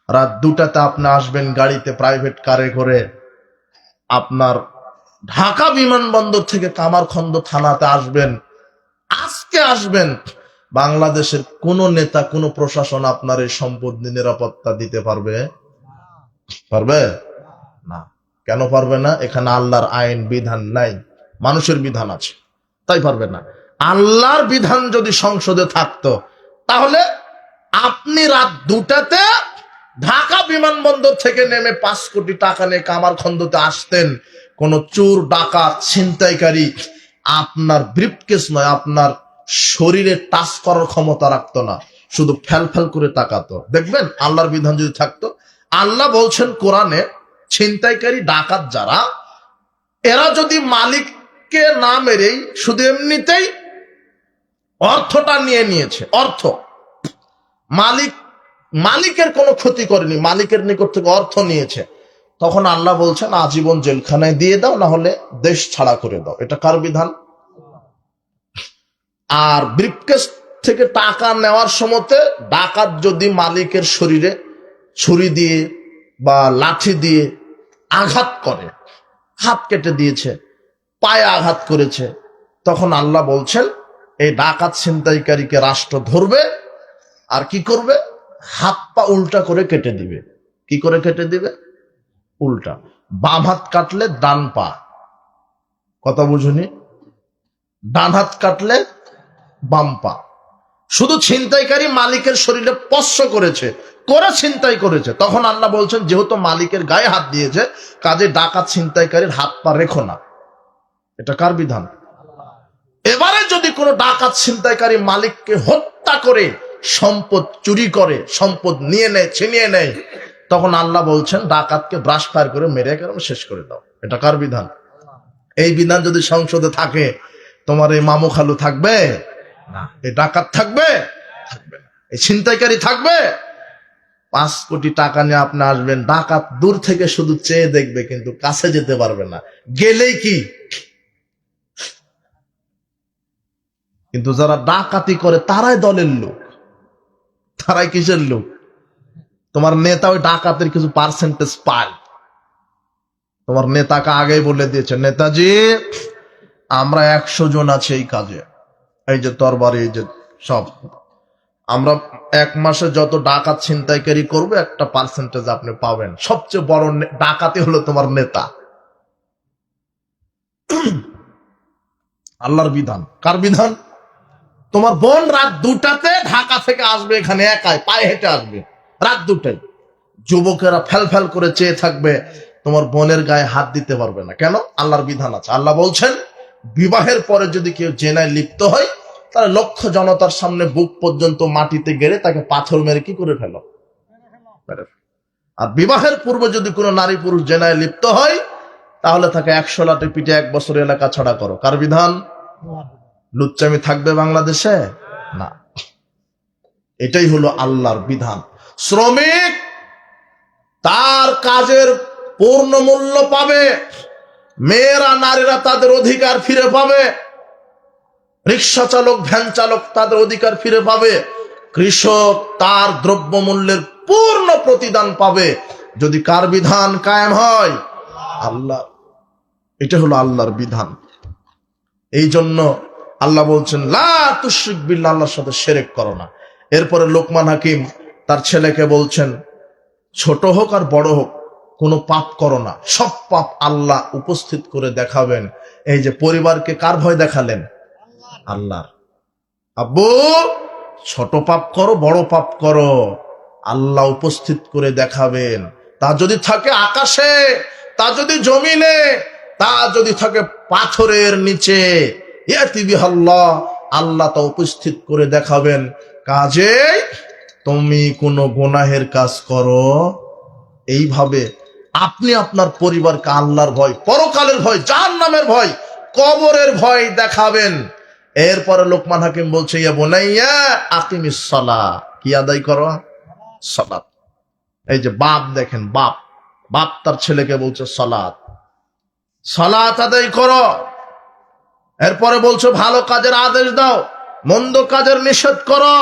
রাত 2টাতে আপনি আসবেন গাড়িতে, প্রাইভেট কারে করে। আপনার ঢাকা বিমানবন্দর থেকে কামারখন্দ থানাতে আসবেন। আজকে আসবেন, বাংলাদেশের কোন নেতা, কোন প্রশাসন আপনার এই সম্পদ নিরাপত্তা দিতে পারবে না। কেন পারবে না? এখানে আল্লাহর আইন বিধান নাই, মানুষের বিধান আছে, তাই পারবে না। আল্লাহর বিধান যদি সংসদে থাকতো, তাহলে আপনি রাত 2টাতে ঢাকা বিমানবন্দর থেকে নেমে 5 কোটি টাকা নিয়ে কামারখন্দতে আসতেন। কোন চোর, ডাকাত, ছিনতাইকারী আপনার ব্রিফকেস নয়, আপনার শরীরে টাচ করার ক্ষমতা রাখতো না, শুধু ফেল ফেল করে তাকাতো। দেখবেন আল্লাহর বিধান যদি থাকতো। আল্লাহ বলছেন কোরআনে, ছিনতাইকারী, ডাকাত যারা, এরা যদি মালিককে না মেরেই শুধু এমনিতেই অর্থটা নিয়েছে, অর্থ, মালিকের কোনো ক্ষতি করেনি, মালিকের নিকট থেকে অর্থ নিয়েছে, তখন আল্লাহ বলছেন আজীবন জেলখানায় দিয়ে দাও, না হলে দেশ ছাড়া করে দাও। এটা কার বিধান? আর ব্রিফকেস থেকে টাকা নেওয়ার সময়তে ডাকাত যদি মালিকের শরীরে ছুরি দিয়ে বা লাঠি দিয়ে আঘাত করে, হাত কেটে দিয়েছে, পায়ে আঘাত করেছে, তখন আল্লাহ বলছেন এই ডাকাত ছিনতাইকারীকে রাষ্ট্র ধরবে আর কি করবে? হাত পা উল্টা করে কেটে দিবে। কি করে কেটে দিবে? উল্টা। বাম হাত কাটলে ডান পা, কথা বুঝুনি? ডান হাত কাটলে বাম পা। শুধু ছিনতাইকারী মালিকের শরীরে স্পর্শ করেছে, ছিনতাই করেছে, তখন আল্লাহ বলছেন যেহেতু মালিকের গায়ে হাত দিয়েছে, কাজে ডাকাত ছিনতাইকারীর হাত পা রেখো না। এটা কার বিধান? এবারে যদি কোনো ডাকাত ছিনতাইকারী মালিককে হত্যা করে সম্পদ চুরি করে, সম্পদ নিয়ে নেয়, ছিনিয়ে নেয়, তখন আল্লাহ বলছেন ডাকাতকে ব্রাশ ফায়ার করে মেরে একেবারে শেষ করে দাও। এটা কার বিধান? এই বিধান যদি সংসদে থাকে, তোমার এই মামু খালু থাকবে না, এই ডাকাত থাকবে না, এই ছিনতাইকারী থাকবে? 5 কোটি টাকা নিয়ে আপনি আসবেন, ডাকাত দূর থেকে শুধু চেয়ে দেখবে, কিন্তু কাছে যেতে পারবে না, গেলেই কি। কিন্তু যারা ডাকাতি করে তারাই দলের লোক, তারাই কিসের লোক? তোমার নেতা ওই ডাকাতের কিছু পার্সেন্টেজ পায়। তোমার নেতাকে আগেই বলে দিয়েছে, নেতাজি আমরা 100 জন আছি এই কাজে, এই যে তরবারি, এই যে সব, আমরা 1 মাসে যত ডাকাত ছিনতাইকারী করবে একটা পার্সেন্টেজ আপনি পাবেন। সবচেয়ে বড় ডাকাতি হলো তোমার নেতা। আল্লাহর বিধান। কার বিধান? তোমার বোন রাত 2টাতে ঢাকা থেকে আসবে, এখানে একাই পায়ে হেঁটে আসবে রাত 2টায়। যুবকেরা ফেল ফেল করে চেয়ে থাকবে, তোমার বোনের গায়ে হাত দিতে পারবে না। কেন? আল্লাহর বিধান আছে। আল্লাহ বলছেন বিবাহের পরে যদি কেউ জেনায় লিপ্ত হয়, তাহলে লক্ষ জনতার সামনে বুক পর্যন্ত মাটিতে গেড়ে তাকে পাথর মেরে কি করে ফেলো। আর বিবাহের পূর্বে যদি কোনো নারী পুরুষ জেনায় লিপ্ত হয়, তাহলে তাকে 100 লাঠি পিটে 1 বছর এলাকা ছাড়া করো। কার বিধান? লুচ্চামি থাকবে বাংলাদেশে? না, এটাই হলো আল্লাহর বিধান। শ্রমিক তার কাজের পূর্ণ মূল্য পাবে, মেয়েরা নারীরা তাদের অধিকার ফিরে পাবে, রিক্সা চালক ভ্যান চালক তাদের অধিকার ফিরে পাবে, কৃষক তার দ্রব্য মূল্যের পূর্ণ প্রতিদান পাবে, যদি কার বিধান কায়েম হয়? আল্লাহ। এটা হলো আল্লাহর বিধান। এই জন্য আল্লাহ বলছেন লা তুশরিক বিল্লাহ, আল্লাহর সাথে শিরক করো না। এরপরে লোকমান হাকিম তার ছেলেকে বলছেন, ছোট হোক আর বড় হোক কোনো পাপ করো না, সব পাপ আল্লাহ উপস্থিত করে দেখাবেন। এই যে পরিবারকে কার ভয় দেখালেন? আল্লাহর। আব্বু ছোট পাপ করো বড় পাপ করো, আল্লাহ উপস্থিত করে দেখাবেন। তা যদি থাকে আকাশে, তা যদি জমিনে, তা যদি থাকে পাথরের নিচে, ইয়াতি বিহাল্লাহ, আল্লাহ তা উপস্থিত করে দেখাবেন। কাজেই তুমি কোনো গুনাহের কাজ করো, এইভাবে আপনি আপনার পরিবারকে আল্লাহর ভয়, পরকালের ভয়, জাহান্নামের ভয়, কবরের ভয় দেখাবেন। এরপরে লোকমান হাকিম বলছে, ইয়া বুনাইয়া আকিমিস সালাহ, কি আদায় করো? সালাত। এই যে বাপ দেখেন, বাপ তার ছেলেকে বলছে সালাত, সালাত আদায় করো। এরপরে বলছো ভালো কাজের আদেশ দাও, মন্দ কাজের নিষেধ করো।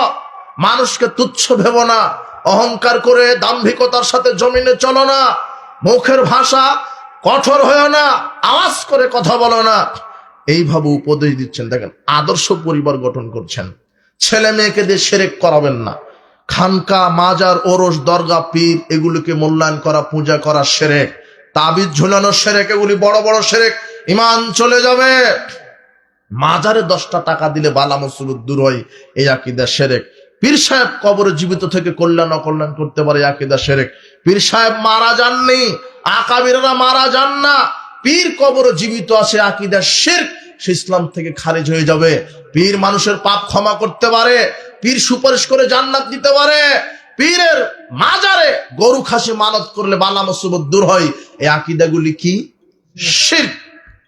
মানুষকে তুচ্ছ ভেবো না, অহংকার করে দাম্ভিকতার সাথে জমিনে চলো না, মুখের ভাষা কঠোর হয়েও না, আওয়াজ করে কথা বলো না। এইভাবে উপদেশ দিচ্ছেন। দেখেন আদর্শ পরিবার গঠন করছেন। ছেলে মেয়েকে দিয়ে শিরক করাবেন না। খানকা, মাজার, ওরস, দরগা, পীর এগুলোকে মূল্যায়ন করা, পূজা করা শিরক। তাবিজ ঝুলানো শিরক, এগুলি বড় বড় শিরক, ঈমান চলে যাবে। মাজারে 10টা টাকা দিলে বালা মুসিবত দূর হয়, এই আকীদা শিরক। পীর সাহেব কবরে জীবিত থেকে কল্যাণ অকল্যাণ করতে পারে, আকীদা শিরক। পীর সাহেব মারা যাননি, আকাবিররা মারা যান না, পীর কবরে জীবিত আছে, আকীদা শিরক, সে ইসলাম থেকে খারিজ হয়ে যাবে। পীর মানুষের পাপ ক্ষমা করতে পারে, পীর সুপারিশ করে জান্নাত দিতে পারে, পীরের মাজারে গরু খাসি মানত করলে বালা মুসিবত দূর হয়। এই আকীদাগুলি কি? শিরক।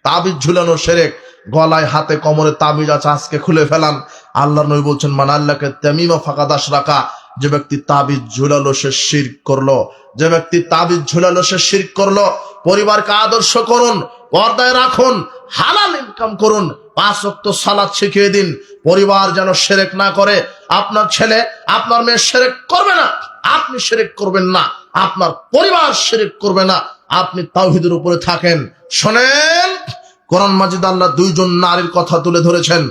তাবিজ ঝুলানো শিরক। গলায় হাতে কোমরে তাবিজ আছে, আজকে খুলে ফেলান। আল্লাহর নবী বলছেন মান আল্লাহকে তামিমা ফাকাদ আশরাকা, যে ব্যক্তি তাবিজ ঝুলালো সে শিরক করলো, যে ব্যক্তি তাবিজ ঝুলালো সে শিরক করলো। পরিবারকে আদর্শ করুন, পর্দায় রাখুন, হালাল ইনকাম করুন, 5 ওয়াক্ত সালাত শিখিয়ে দিন। পরিবার যেন শিরক না করে। আপনার ছেলে আপনার মেয়ে শিরক করবে না, আপনি শিরক করবেন না, আপনার পরিবার শিরক করবে না, আপনি তাওহীদের উপরে থাকেন। শোনেন, কোরআন মাজিদ আল্লাহ 2 জন নারীর কথা তুলে ধরেছেন,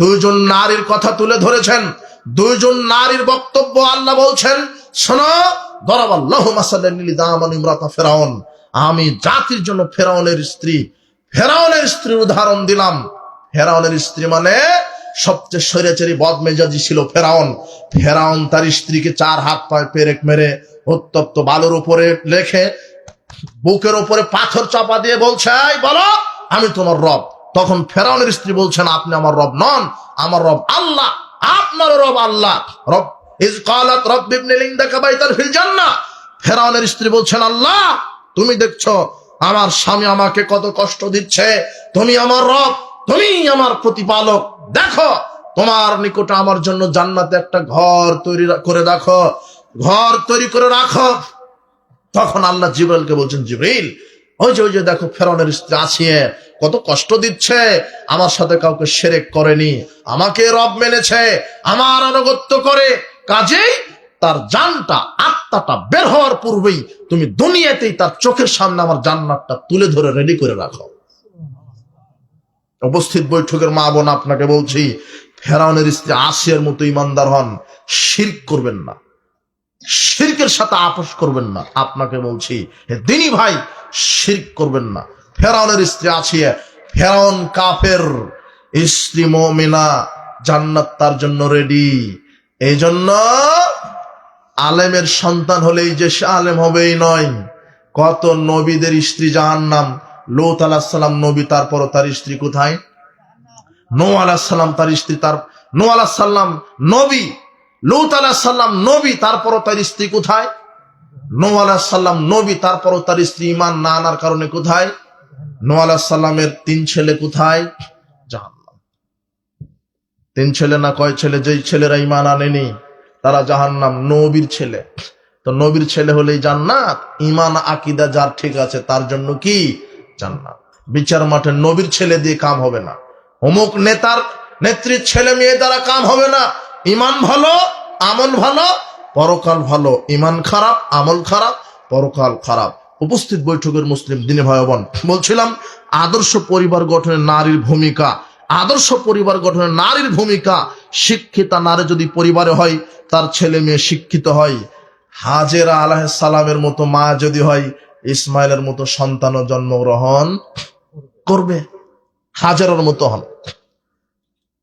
2 জন নারীর কথা তুলে ধরেছেন। 2 জন নারীর বক্তব্য আল্লাহ বলছেন, শোনো, দরাবাল্লাহু মাসালান লিজামান ইমরাতা ফিরাউন, আমি জাতির জন্য ফেরাউনের স্ত্রীর উদাহরণ দিলাম। ফেরাউনের স্ত্রী মানে সবচেয়ে স্বৈরাচারী বদমেজাজি ছিল ফেরাউন তার স্ত্রীকে 4 হাত পায়ে পেরেক মেরে উত্তপ্ত বালুর উপরে রেখে বুকের উপরে পাথর চাপা দিয়ে বলছে, এই বলো আমি তোমার রব। তখন ফেরাউনের স্ত্রী বলছেন, আপনি আমার রব নন, আমার রব আল্লাহ। আপনার রব আল্লাহ। রব is ক্বালাত Rabbi Ibni Li ইনদাকা বাইতান feel জান্নাহ। ফেরাউনের স্ত্রী বলছেন, আল্লাহ তুমি দেখছো আমার স্বামী আমাকে কত কষ্ট দিচ্ছে, তুমি আমার রব, তুমি আমার প্রতিপালক, দেখো তোমার নিকটে আমার জন্য জান্নাতে একটা ঘর তৈরি করে দেখো। ঘর তৈরি করে রাখো। তখন আল্লাহ জিবরাইলকে বলছেন, জিবরাইল ওই যে দেখো ফেরাউনের স্ত্রী আসিয়ে কত কষ্ট দিচ্ছে, আমার সাথে কাউকে শিরক করেনি, আমাকে রব মেনেছে, আমার আনুগত্য করে, কাজেই তার জানটা আত্মাটা বের হওয়ার পূর্বেই তুমি দুনিয়াতেই তার চোখের সামনে আমার জান্নাতটা তুলে ধরে রেডি করে রাখো। উপস্থিত বৈঠকের মা বোন, আপনাকে বলছি, ফেরাউনের স্ত্রী আসিয়ার মতো ইমানদার হন, শিরক করবেন না, শিরকের সাথে আপোষ করবেন না। আপনাকে বলছি হে দিনী ভাই, শিরক করবেন না। ফেরাউনের স্ত্রী আসিয়া, ফেরাউন কাফের, স্ত্রী মুমিনা, জান্নাত তার জন্য রেডি। এই জন্য আলেমের সন্তান হলেই যে সে আলেম হবেই নয়। কত নবীদের স্ত্রী জাহান্নাম। লূত আলাইহিস সালাম নবী, তারপর তার স্ত্রী কোথায়? নূহ আলাইহিস সালাম তার স্ত্রী, নূহ আলাইহিস সালাম নবী, লূত আলাইহিস সালাম নবী, তারপর তার স্ত্রী কোথায়? নূহ আলাইহিস সালাম নবী, তারপর তার স্ত্রী ঈমান না আনার কারণে কোথায়? নূহ আলাইহিস সালামের 3 ছেলে কোথায়? জাহান্নাম। 3 ছেলে না কয় ছেলে? যেই ছেলেরা ঈমান আনেনি তারা জাহান্নাম, নবীর ছেলে। তো নবীর ছেলে হলেই জান্নাত। ঈমান আকীদা যার ঠিক আছে তার জন্য কি? জান্নাত। বিচার মাঠে নবীর ছেলে দিয়ে কাম হবে না, অমুক নেতার নেত্রীর ছেলে মেয়ে দ্বারা কাম হবে না। ঈমান ভালো, আমল ভালো, পরকাল ভালো। ঈমান খারাপ, আমল খারাপ, পরকাল খারাপ। উপস্থিত বৈঠকের মুসলিম দিনী ভাই বোন, বলছিলাম আদর্শ পরিবার গঠনে নারীর ভূমিকা। আদর্শ পরিবার গঠনে নারীর ভূমিকা। শিক্ষিতা নারী যদি পরিবারে হয়, তার ছেলে মেয়ে শিক্ষিত হয়। হাজেরা আলাইহিস সালামের মতো মা যদি হয়, ইসমাইলের মতো সন্তানও জন্মগ্রহণ করবে। হাজেরার মতো হন,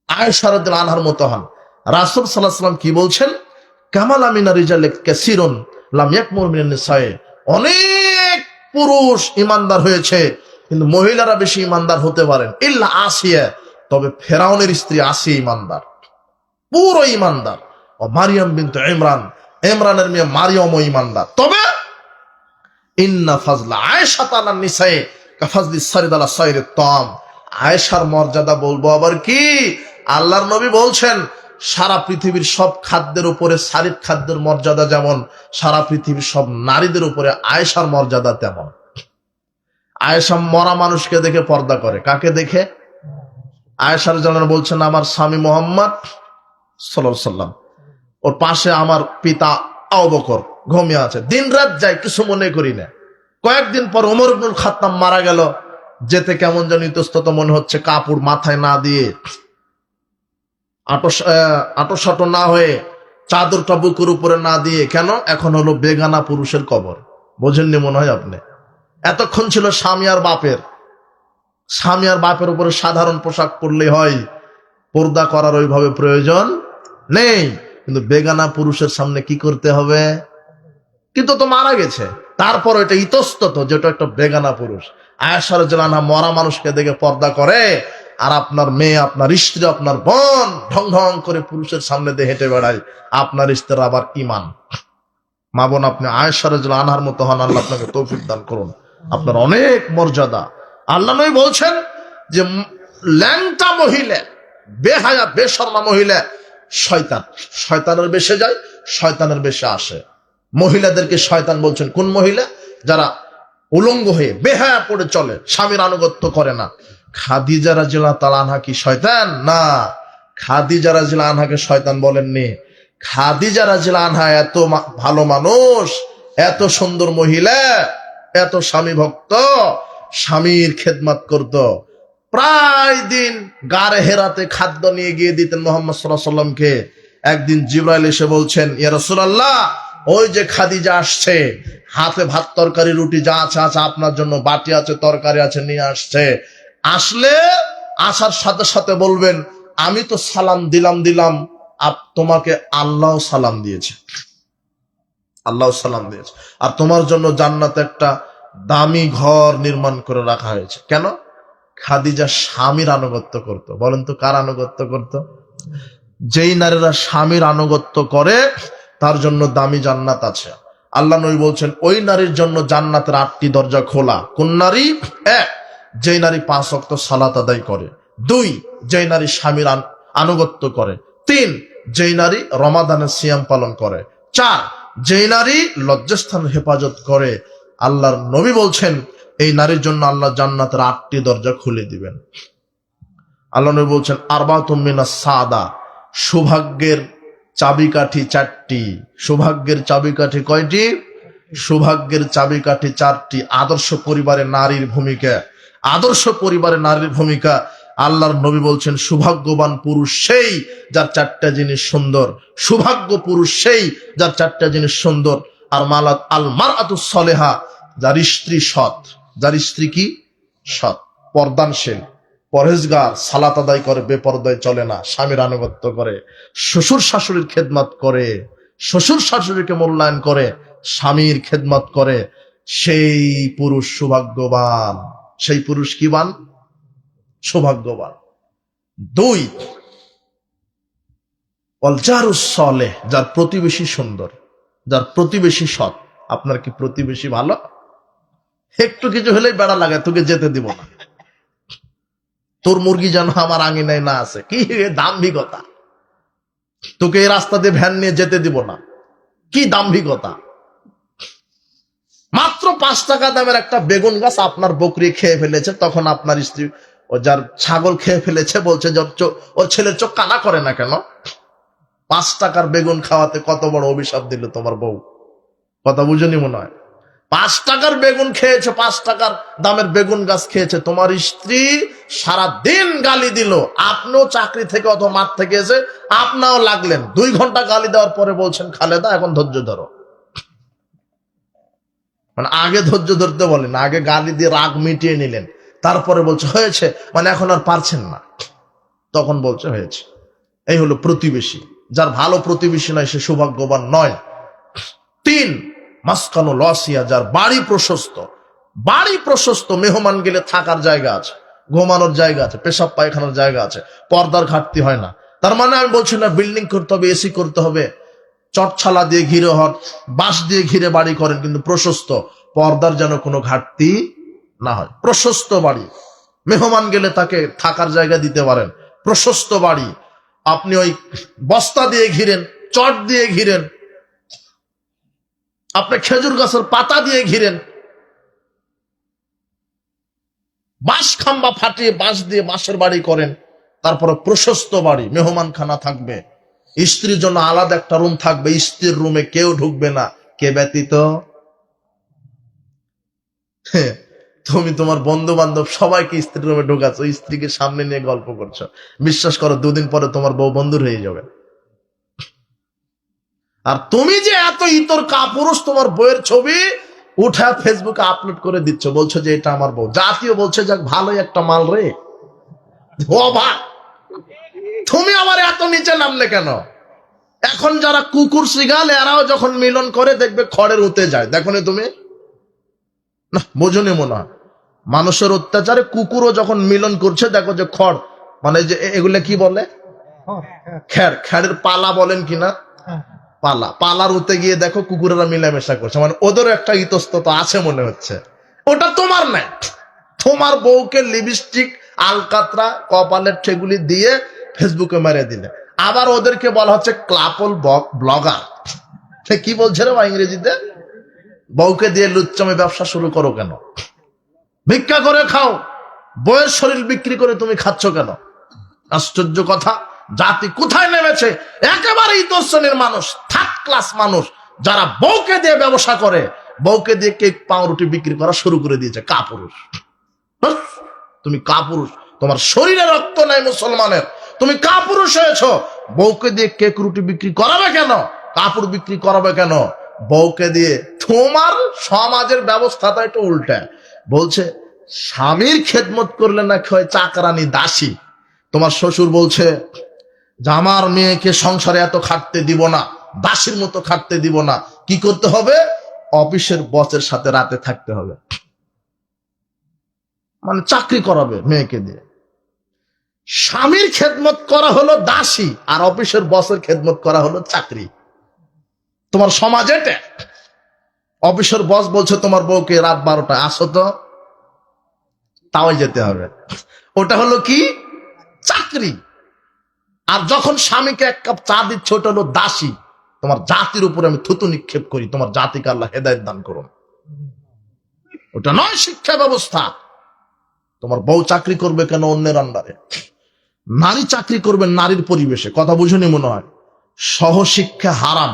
আয়েশা রাদিয়াল্লাহু আনহার মতো হন। রাসূল সাল্লাল্লাহু আলাইহি ওয়াসাল্লাম কি বলছেন? কামাল আমিনা রিজালে কাসীরুন লাম ইয়াকমুর মিনান নিসায়ে। অনেক পুরুষ ইমানদার হয়েছে, কিন্তু মহিলারা বেশি ইমানদার হতে পারেন। ইল্লা আসিয়া, তবে ফেরাউনের স্ত্রী আসিয়া ইমানদার, পুরো ইমানদার। ও মারিয়াম বিনতে ইমরান, ইমরানের মেয়ে মারিয়ামও ইমানদার। তবে ইন্না ফাজলা আয়েশা তাআলা নিসায়ে কাফাজলি সারিদ আলা সাইরিত তাম। আয়েশার মর্যাদা বলবো আবার কি? আল্লাহর নবী বলছেন, সারা পৃথিবীর সব খাদ্যের উপরে সারিদ খাদ্যের মর্যাদা যেমন, সারা পৃথিবীর সব নারীদের উপরে আয়েশার মর্যাদা তেমন। আয়েশা মরা মানুষকে দেখে পর্দা করে। কাকে দেখে? আয়েশার জন্য বলছেন, আমার স্বামী মুহাম্মদ সাল্লাল্লাহু আলাইহি ওয়াসাল্লাম, ওর পাশে আমার পিতা আবু বকর ঘুমিয়ে আছে, দিন রাত যায়, কিছু মনে করি না। কয়েকদিন পর ওমর ইবনুল খাত্তাব মারা গেল, যেতে কেমন যেন ইতস্তত মনে হচ্ছে, কাপড় মাথায় না দিয়ে, আটো না হয়ে, চাদরটা বুকের উপরে না দিয়ে, কেন? এখন হলো বেগানা পুরুষের কবর। বোঝেননি মনে হয় আপনি। এতক্ষণ ছিল স্বামী আর বাপের। স্বামী আর বাপের উপরে সাধারণ পোশাক পরলে হয়, পর্দা করার ওইভাবে প্রয়োজন নেই। কিন্তু বেগানা পুরুষের সামনে কি করতে হবে? কিন্তু তো মারা গেছে, তারপর এটা ইতস্তত, যেটা একটা বেগানা পুরুষ। আয়েশা রাদিয়াল্লাহু আনহা মরা মানুষকে দেখে পর্দা করে, আর আপনার মেয়ে, আপনার স্ত্রী, আপনার বোন ঢং ঢং করে পুরুষের সামনে দিয়ে হেঁটে বেড়ায়। আপনার স্ত্রীর আবার ইমান। মা বোন, আপনি আয়েশা রাদিয়াল্লাহু আনহার মতো হন, আল্লাহ আপনাকে তৌফিক দান করুন। আপনার অনেক মর্যাদা। আল্লাহ নবী বলছেন যে ল্যাংটা মহিলা, বেহায়া বেশরমা মহিলা শয়তান, শয়তানের বেশে যায়, শয়তানের বেশে আসে। মহিলাদেরকে শয়তান বলছেন কোন মহিলা? যারা উলঙ্গ হয়ে বেহায়া পড়ে চলে, স্বামীর আনুগত্য করে না। খাদিজা রাদিয়াল্লাহু তাআলা আনহা কি শয়তান? না, খাদিজা রাদিয়াল্লাহু আনহাকে শয়তান বলেননি। খাদিজা রাদিয়াল্লাহু আনহা এত ভালো মানুষ, এত সুন্দর মহিলা, এত স্বামী ভক্ত, স্বামীর খেদমত করত। প্রায় দিন গারে হেরাতে খাদ্য নিয়ে গিয়ে দিতেন মুহাম্মদ সাল্লাল্লাহু আলাইহি ওয়াসাল্লামকে। একদিন জিবরাইল এসে বলছেন, ইয়া রাসূলুল্লাহ, ওই যে খাদিজা আসছে, হাতে ভাত তরকারি রুটি যা আছে আছে আপনার জন্য, বাটি আছে, তরকারি আছে, নিয়ে আসছে। আসলে আসার সাথে সাথে বলবেন, আমি তো সালাম দিলাম, তোমাকে আল্লাহ সালাম দিয়েছে, আল্লাহ সালাম দিয়েছে, আর তোমার জন্য জান্নাতে একটা দামি ঘর নির্মাণ করে রাখা হয়েছে। কেন? খাদিজা স্বামীর আনুগত্য করত। বলেন তো কার আনুগত্য করত? যেই নারীরা স্বামীর আনুগত্য করে তার জন্য দামি জান্নাত আছে। আল্লাহ নবী বলছেন, ওই নারীর জন্য জান্নাতের 8টি দরজা খোলা। কোন নারী? 1, যেই নারী 5 ওয়াক্ত সালাত আদায় করে। 2, যেই নারী স্বামীর আনুগত্য করে। 3, যেই নারী রমাদানের সিয়াম পালন করে। 4, যে নারী লজ্জাস্থানের হেফাজত করে, আল্লাহর নবী বলছেন এই নারীর জন্য আল্লাহ জান্নাতের 8টি দরজা খুলে দিবেন। আল্লাহ নবী বলছেন আরবাতুম মিনাস সাদা, সৌভাগ্যের চাবিকাঠি 4টি। সৌভাগ্যের চাবিকাঠি কয়টি? সৌভাগ্যের চাবিকাঠি 4টি। আদর্শ পরিবারে নারীর ভূমিকা, আদর্শ পরিবারে নারীর ভূমিকা। আল্লাহর নবী বলছেন সৌভাগ্যবান পুরুষ সেই যার 4টা জিনিস সুন্দর। সৌভাগ্য পুরুষ সেই যার 4টা জিনিস সুন্দর। আর মালাত আল মারআতুস সালেহা, যার স্ত্রী সৎ। যার স্ত্রী কি? সৎ, পর্দানশীল, পরহেজগার, সালাত আদায় করে, বেপরদায় চলে না, স্বামীর আনুগত্য করে, শ্বশুর শাশুড়ির খেদমত করে, শ্বশুর শাশুড়িকে মূল্যায়ন করে, স্বামীর খেদমত করে, সেই পুরুষ সৌভাগ্যবান। সেই পুরুষ কি বান? সৌভাগ্যবান। 2, অলজারুস সালেহ, যার প্রতিবেশী সুন্দর, যার প্রতিবেশী সৎ। আপনার কি প্রতিবেশী ভালো? একটু কিছু হলেই বেড়া লাগে, তোকে যেতে দিব না, তোর মুরগি যেন আমার আঙিনায় না আছে। কি দাম্ভিকতা! তোকে এই রাস্তা দিয়ে ভ্যান নিয়ে যেতে দিব না, কি দাম্ভিকতা! মাত্র 5 টাকা দামের একটা বেগুন গাছ আপনার বকরি খেয়ে ফেলেছে, তখন আপনার স্ত্রী ও যার ছাগল খেয়ে ফেলেছে বলছে যে ওর ছেলের চোখ কানা করে না কেন? 5 টাকার বেগুন খাওয়াতে কত বড় অভিশাপ দিল তোমার বউ। কথা বুঝেনি মনে হয়? 5 টাকার বেগুন খেয়েছে, 5 টাকার দামের বেগুন গাছ খেয়েছে, তোমার স্ত্রী সারা দিন গালি দিল। আপনিও চাকরি থেকে অথবা মাঠ থেকে এসে আপনিও লাগলেন। 2 ঘন্টা গালি দেওয়ার পরে বলছেন খালেদা এখন ধৈর্য ধরো। মানে আগে ধৈর্য ধরতে বলেন, আগে গালি দিয়ে রাগ মিটিয়ে নিলেন, তারপরে বলছে হয়েছে, মানে এখন আর পারছেন না, তখন বলছে হয়েছে। এই হলো প্রতিবেশী। যার ভালো প্রতিবেশী নয় সে সৌভাগ্যবান নয়। 3, মাসকানু লসিয়া, যার বাড়ি প্রশস্ত। বাড়ি প্রশস্ত, মেহমান গেলে থাকার জায়গা আছে, ঘুমানোর জায়গা আছে, পেশাব পায়খানার জায়গা আছে, পর্দার ঘাটতি হয় না। তার মানে আমি বলছি না বিল্ডিং করতে হবে, এসি করতে হবে, চটছালা দিয়ে ঘিরে হন, বাঁশ দিয়ে ঘিরে বাড়ি করেন, কিন্তু প্রশস্ত, পর্দার যেন কোনো ঘাটতি না হয়। প্রশস্ত বাড়ি, মেহমান গেলে তাকে থাকার জায়গা দিতে পারেন। প্রশস্ত বাড়ি। আপনি ওই বস্তা দিয়ে ঘিরেন, চট দিয়ে ঘিরেন, আপনি খেজুর গাছের পাতা দিয়ে ঘিরেন, বাঁশ খাম্বা ফাটিয়ে বাঁশ দিয়ে বাঁশের বাড়ি করেন, তারপরে প্রশস্ত বাড়ি, মেহমান খানা থাকবে, স্ত্রীর জন্য আলাদা একটা রুম থাকবে, স্ত্রীর রুমে কেউ ঢুকবে না, কে ব্যতীত? তুমি তোমার বন্ধু বান্ধব সবাইকে স্ত্রীর রুমে ঢুকাচ্ছ, স্ত্রীকে সামনে নিয়ে গল্প করছো। বিশ্বাস করো 2 দিন পরে তোমার বউ বন্ধুর হয়ে যাবে। আর তুমি যে এত ইতর কাপুরুষ, তোমার বউয়ের ছবি উঠা ফেসবুকে আপলোড করে দিচ্ছ, বলছো যে এটা আমার বউ। জাতীয় বলছে যাক ভালোই একটা মাল রে। অবাক! তুমি আবার এত নিচে নামলে কেন? এখন যারা কুকুর শিগাল এরাও যখন মিলন করে দেখবে খড়ের উতে যায়। দেখো নি তুমি? না বোঝনি মনে হয়। মানুষের অত্যাচারে কুকুরও যখন মিলন করছে, দেখো যে খড়, মানে যে এগুলো কি বলে, খ্যার, খ্যারের পালা বলেন কিনা, পালা, পালার উতে গিয়ে দেখো কুকুরেরা মিলামেশা করছে, মানে ওদেরও একটা ইতস্ততা আছে মনে হচ্ছে। ওটা তোমার নাই। তোমার বউকে লিপস্টিক, আলকাতরা, কপালের ঠেগুলি দিয়ে ফেসবুকে মেরে দিলে, আবার ওদেরকে বলা হচ্ছে ক্লাপল ব্লগার। সে কি বলছে রে বা ইংরেজিতে? বউকে দিয়ে লুচ্চামে ব্যবসা শুরু করো কেন? ভিক্ষা করে খাও, বউয়ের শরীর বিক্রি করে তুমি খাচ্ছ কেন? আশ্চর্য কথা! জাতি কোথায় নেমেছে! একেবারে ইতর শ্রেণীর মানুষ, 3rd ক্লাস মানুষ, যারা বউকে দিয়ে ব্যবসা করে, বউকে দিয়ে কেক পাউরুটি বিক্রি করা শুরু করে দিয়েছে। কাপুরুষ! তুমি কাপুরুষ, তোমার শরীরে রক্ত নাই মুসলমানের, তুমি কাপুরুষ হয়েছ। বউকে দিয়ে কেক রুটি বিক্রি করাবে কেন? কাপড় বিক্রি করাবে কেন বউকে দিয়ে? তোমার সমাজের ব্যবস্থাটা একটু উল্টা। বলছে স্বামীর খেদমত করলে না হয় চাকরানি, দাসী। তোমার শ্বশুর বলছে যে আমার মেয়েকে সংসারে এত খাটতে দিব না, দাসীর মতো খাটতে দিব না। কি করতে হবে? অফিসের বসের সাথে রাতে থাকতে হবে, মানে চাকরি করাবে মেয়েকে দিয়ে। স্বামীর খেদমত করা হলো দাসী, আর অফিসের বসের খেদমত করা হলো চাকরি। তোমার সমাজ এটা। অফিসের বস বলছে তোমার বউকে রাত 12টায় আসো তো, তাও যেতে হবে। ওটা হলো কি? চাকরি। আর যখন স্বামীকে 1 কাপ চা দিচ্ছে, ওটা হলো দাসী। তোমার জাতির উপরে আমি থুতু নিক্ষেপ করি, তোমার জাতিকে আল্লাহ হেদায়েত দান করুন। ওটা নয় শিক্ষা ব্যবস্থা। তোমার বউ চাকরি করবে কেন অন্যের আন্ডারে? নারী চাকরি করবে নারীর পরিবেশে। কথা বুঝুনি মনে হয়? সহশিক্ষা হারাম।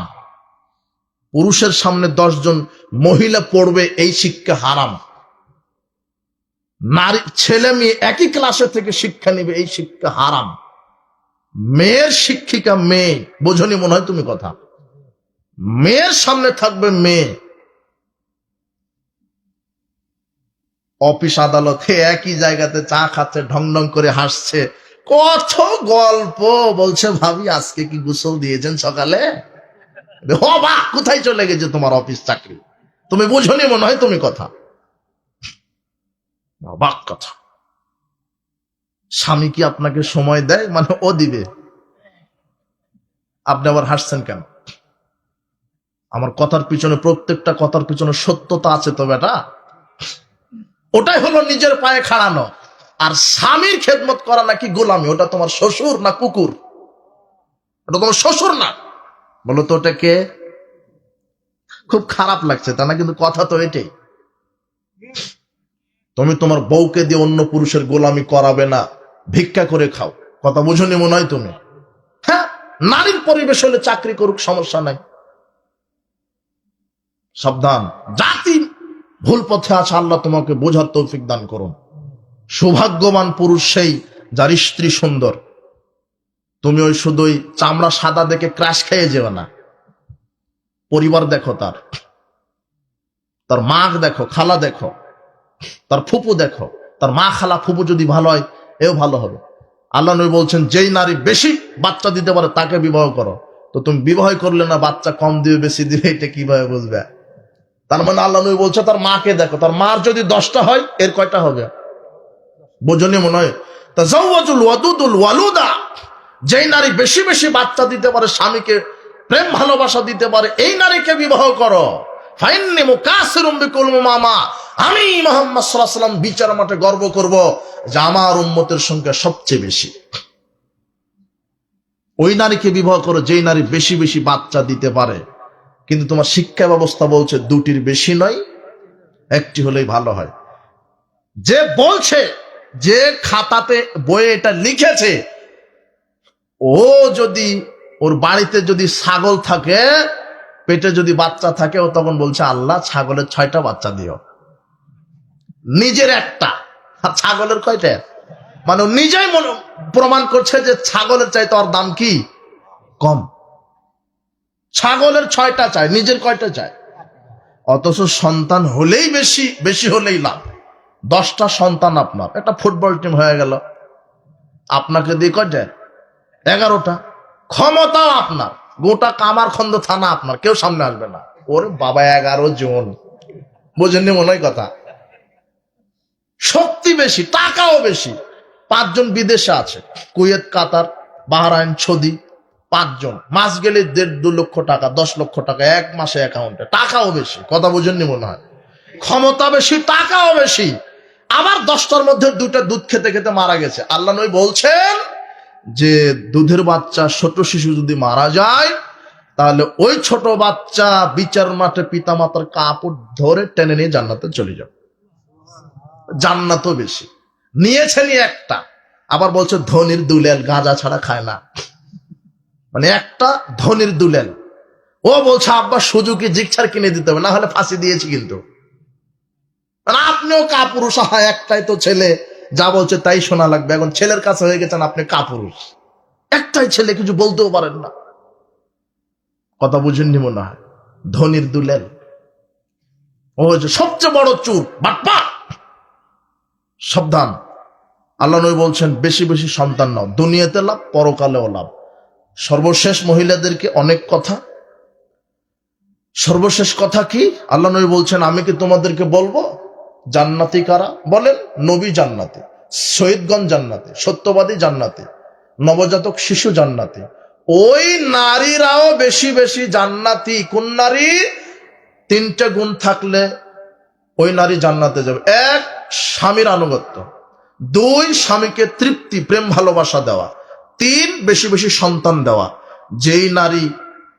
পুরুষের সামনে 10 জন মহিলা পড়বে, এই শিক্ষা হারাম। নারী ছেলে মেয়ে একই ক্লাসে থেকে শিক্ষা নিবে, এই শিক্ষা হারাম। মেয়ের শিক্ষিকা মেয়ে, বোঝনি মনে হয় তুমি কথা? মেয়ের সামনে থাকবে মেয়ে। অফিস আদালতে একই জায়গাতে চা খাচ্ছে, ঢং ঢং করে হাসছে, কত গল্প বলছে, ভাবি আজকে কি গোসল দিয়েছেন সকালে? বাহ, কোথায় চলে গেছে তোমার অফিস চাকরি? তুমি বুঝনি মনে হয় তুমি কথা? অবাক কথা। স্বামী কি আপনাকে সময় দেয়? মানে ও দিবে, আপনি আবার হাসছেন কেন? আমার কথার পিছনে, প্রত্যেকটা কথার পিছনে সত্যতা আছে তো বেটা। ওটাই হলো নিজের পায়ে খাড়ানো। আর স্বামীর খেদমত করা নাকি গোলামি। ওটা তোমার শ্বশুর না কুকুর? ওটা তোমার শ্বশুর না? বলো তো ওটা কে? খুব খারাপ লাগছে তা না, কিন্তু কথা তো এটাই। তুমি তোমার বউকে দিয়ে অন্য পুরুষের গোলামি করাবে না, ভিক্ষা করে খাও। কথা বুঝনি মনে হয় তুমি? হ্যাঁ, নারীর পরিবেশ হলে চাকরি করুক, সমস্যা নাই। সাবধান, জাতি ভুল পথে আছে, আল্লাহ তোমাকে বোঝার তৌফিক দান করুন। সৌভাগ্যবান পুরুষ সেই যার স্ত্রী সুন্দর। তুমি ওই শুধুই চামড়া সাদা দেখে ক্রাশ খেয়ে যেও না। পরিবার দেখো, তার মা দেখো, খালা দেখো, তার ফুপু দেখো। তার মা খালা ফুপু যদি ভালো হয়, এও ভালো হবে। আল্লাহ নবী বলছেন, যেই নারী বেশি বাচ্চা দিতে পারে তাকে বিবাহ করো। তো তুমি বিবাহ করলে না, বাচ্চা কম দিবে বেশি দিবে, এটা কিভাবে বুঝবে? তার মানে আল্লাহ নবী বলছে তার মাকে দেখো, তার মার যদি 10টা হয়, এর কয়টা হবে? বোঝনি মনে হয়? তাজাওয়াজুল ওয়াদুদুল ওয়ালুদা, যেই নারী বেশি বেশি বাচ্চা দিতে পারে, স্বামীকে প্রেম ভালোবাসা দিতে পারে, এই নারীকে বিবাহ করো। ফাইন্নী মুকাসিরুম বিকুল উমামা, আমি মুহাম্মদ সাল্লাল্লাহু আলাইহি ওয়াসাল্লাম বিচার মাঠে গর্ব করব যে আমার উম্মতের সংখ্যা সবচেয়ে বেশি। ওই নারীকে বিবাহ করো যেই নারী বেশি বেশি বাচ্চা দিতে পারে। কিন্তু তোমার শিক্ষা ব্যবস্থা বলছে 2টির বেশি নয়, 1টি হলেই ভালো হয়। যে বলছে, যে খাতাতে বইয়ে এটা লিখেছে, ও যদি ওর বাড়িতে যদি ছাগল থাকে, পেটে যদি বাচ্চা থাকে, ও তখন বলছে আল্লাহ ছাগলের 6টা বাচ্চা দিও। নিজের একটা, আর ছাগলের কয়টা? মানে নিজেই প্রমাণ করছে যে ছাগলের চাইতে ওর দাম কি কম। ছাগলের 6টা চায়, নিজের কয়টা চায়? অথচ সন্তান হলেই বেশি, বেশি হলেই লাভ। 10টা সন্তান আপনার, একটা ফুটবল টিম হয়ে গেল। আপনাকে দিয়ে কয়টা? 11টা। ক্ষমতাও আপনার, গোটা কামারখন্দ থানা আপনার, কেউ সামনে আসবে না। ওরে বাবা, 11 জন, বোঝেননি মনে হয় কথা? শক্তি বেশি, টাকাও বেশি। 5 জন বিদেশে আছে, কুয়েত, কাতার, বাহরাইন, সৌদি। 5 জন, মাস গেলে 1.5-2 লক্ষ টাকা, 10 লক্ষ টাকা 1 মাসে অ্যাকাউন্টে। টাকাও বেশি, কথা বোঝেননি মনে হয়? ক্ষমতা বেশি, টাকাও বেশি। আবার 10টার মধ্যে 2টা দুধ খেতে খেতে মারা গেছে। আল্লাহ নবী বলছেন যে দুধের বাচ্চা, ছোট শিশু যদি মারা যায়, তাহলে ওই ছোট বাচ্চা বিচার মাঠে পিতা মাতার কাপড় ধরে টেনে নিয়ে জান্নাতে চলে যাবে। জান্নাতও বেশি। নিয়েছেনই একটা। আবার বলছে ধনির দুলেল, গাঁজা ছাড়া খায় না। মানে একটা ধনির দুলেল। ও বলছে আব্বা সুজুকি জিক্সার কিনে দিতে হবে, না হলে ফাঁসি দিয়েছি। কিন্তু আপনিও কাপুরুষ। একটাই তো ছেলে, যা বলছে তাই শোনা লাগবে। এখন ছেলের কাছে হয়ে গেছেন আপনি কাপুরুষ। একটাই ছেলে, কিছু বলতেও পারেন না। কথা বুঝেননি মনে হয়? ধনির দুলেল, ও হচ্ছে সবচেয়ে বড় চুর, বাটপার। সাবধান। আল্লাহ নবী বলছেন বেশি বেশি সন্তান নাও, দুনিয়াতে লাভ, পরকালেও লাভ। সর্বশেষ মহিলাদেরকে অনেক কথা। সর্বশেষ কথা কি? আল্লাহ নবী বলছেন আমি কি তোমাদেরকে বলবো জান্নাতি কারা? বলেন, নবী জান্নাতি, শহীদগণ জান্নাতি, সত্যবাদী জান্নাতি, নবজাতক শিশু জান্নাতি। ওই নারীরাও বেশি বেশি জান্নাতি। কোন নারী? 3টে গুণ থাকলে ওই নারী জান্নাতে যাবে। 1, স্বামীর আনুগত্য। 2, স্বামীকে তৃপ্তি, প্রেম ভালোবাসা দেওয়া। 3, বেশি বেশি সন্তান দেওয়া। যেই নারী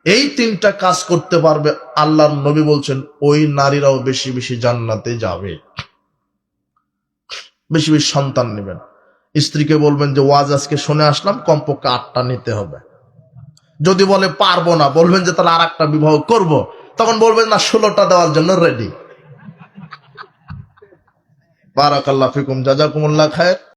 এই তিনটা কাজ করতে পারবে, আল্লাহর নবী বলছেন ওই নারীরাও বেশি বেশি জান্নাতে যাবে। বেশি বেশি সন্তান নেবেন। স্ত্রীকে বলবেন যে ওয়াজ আজকে শুনে আসলাম, কমপক্ষে 8টা নিতে হবে। যদি বলে পারবো না, বলবেন যে তাহলে আর একটা বিবাহ করব, তখন বলবেন না 16টা দেওয়ার জন্য রেডি। বারাকাল্লাহু ফিকুম, জাযাকুমুল্লাহ খায়ের।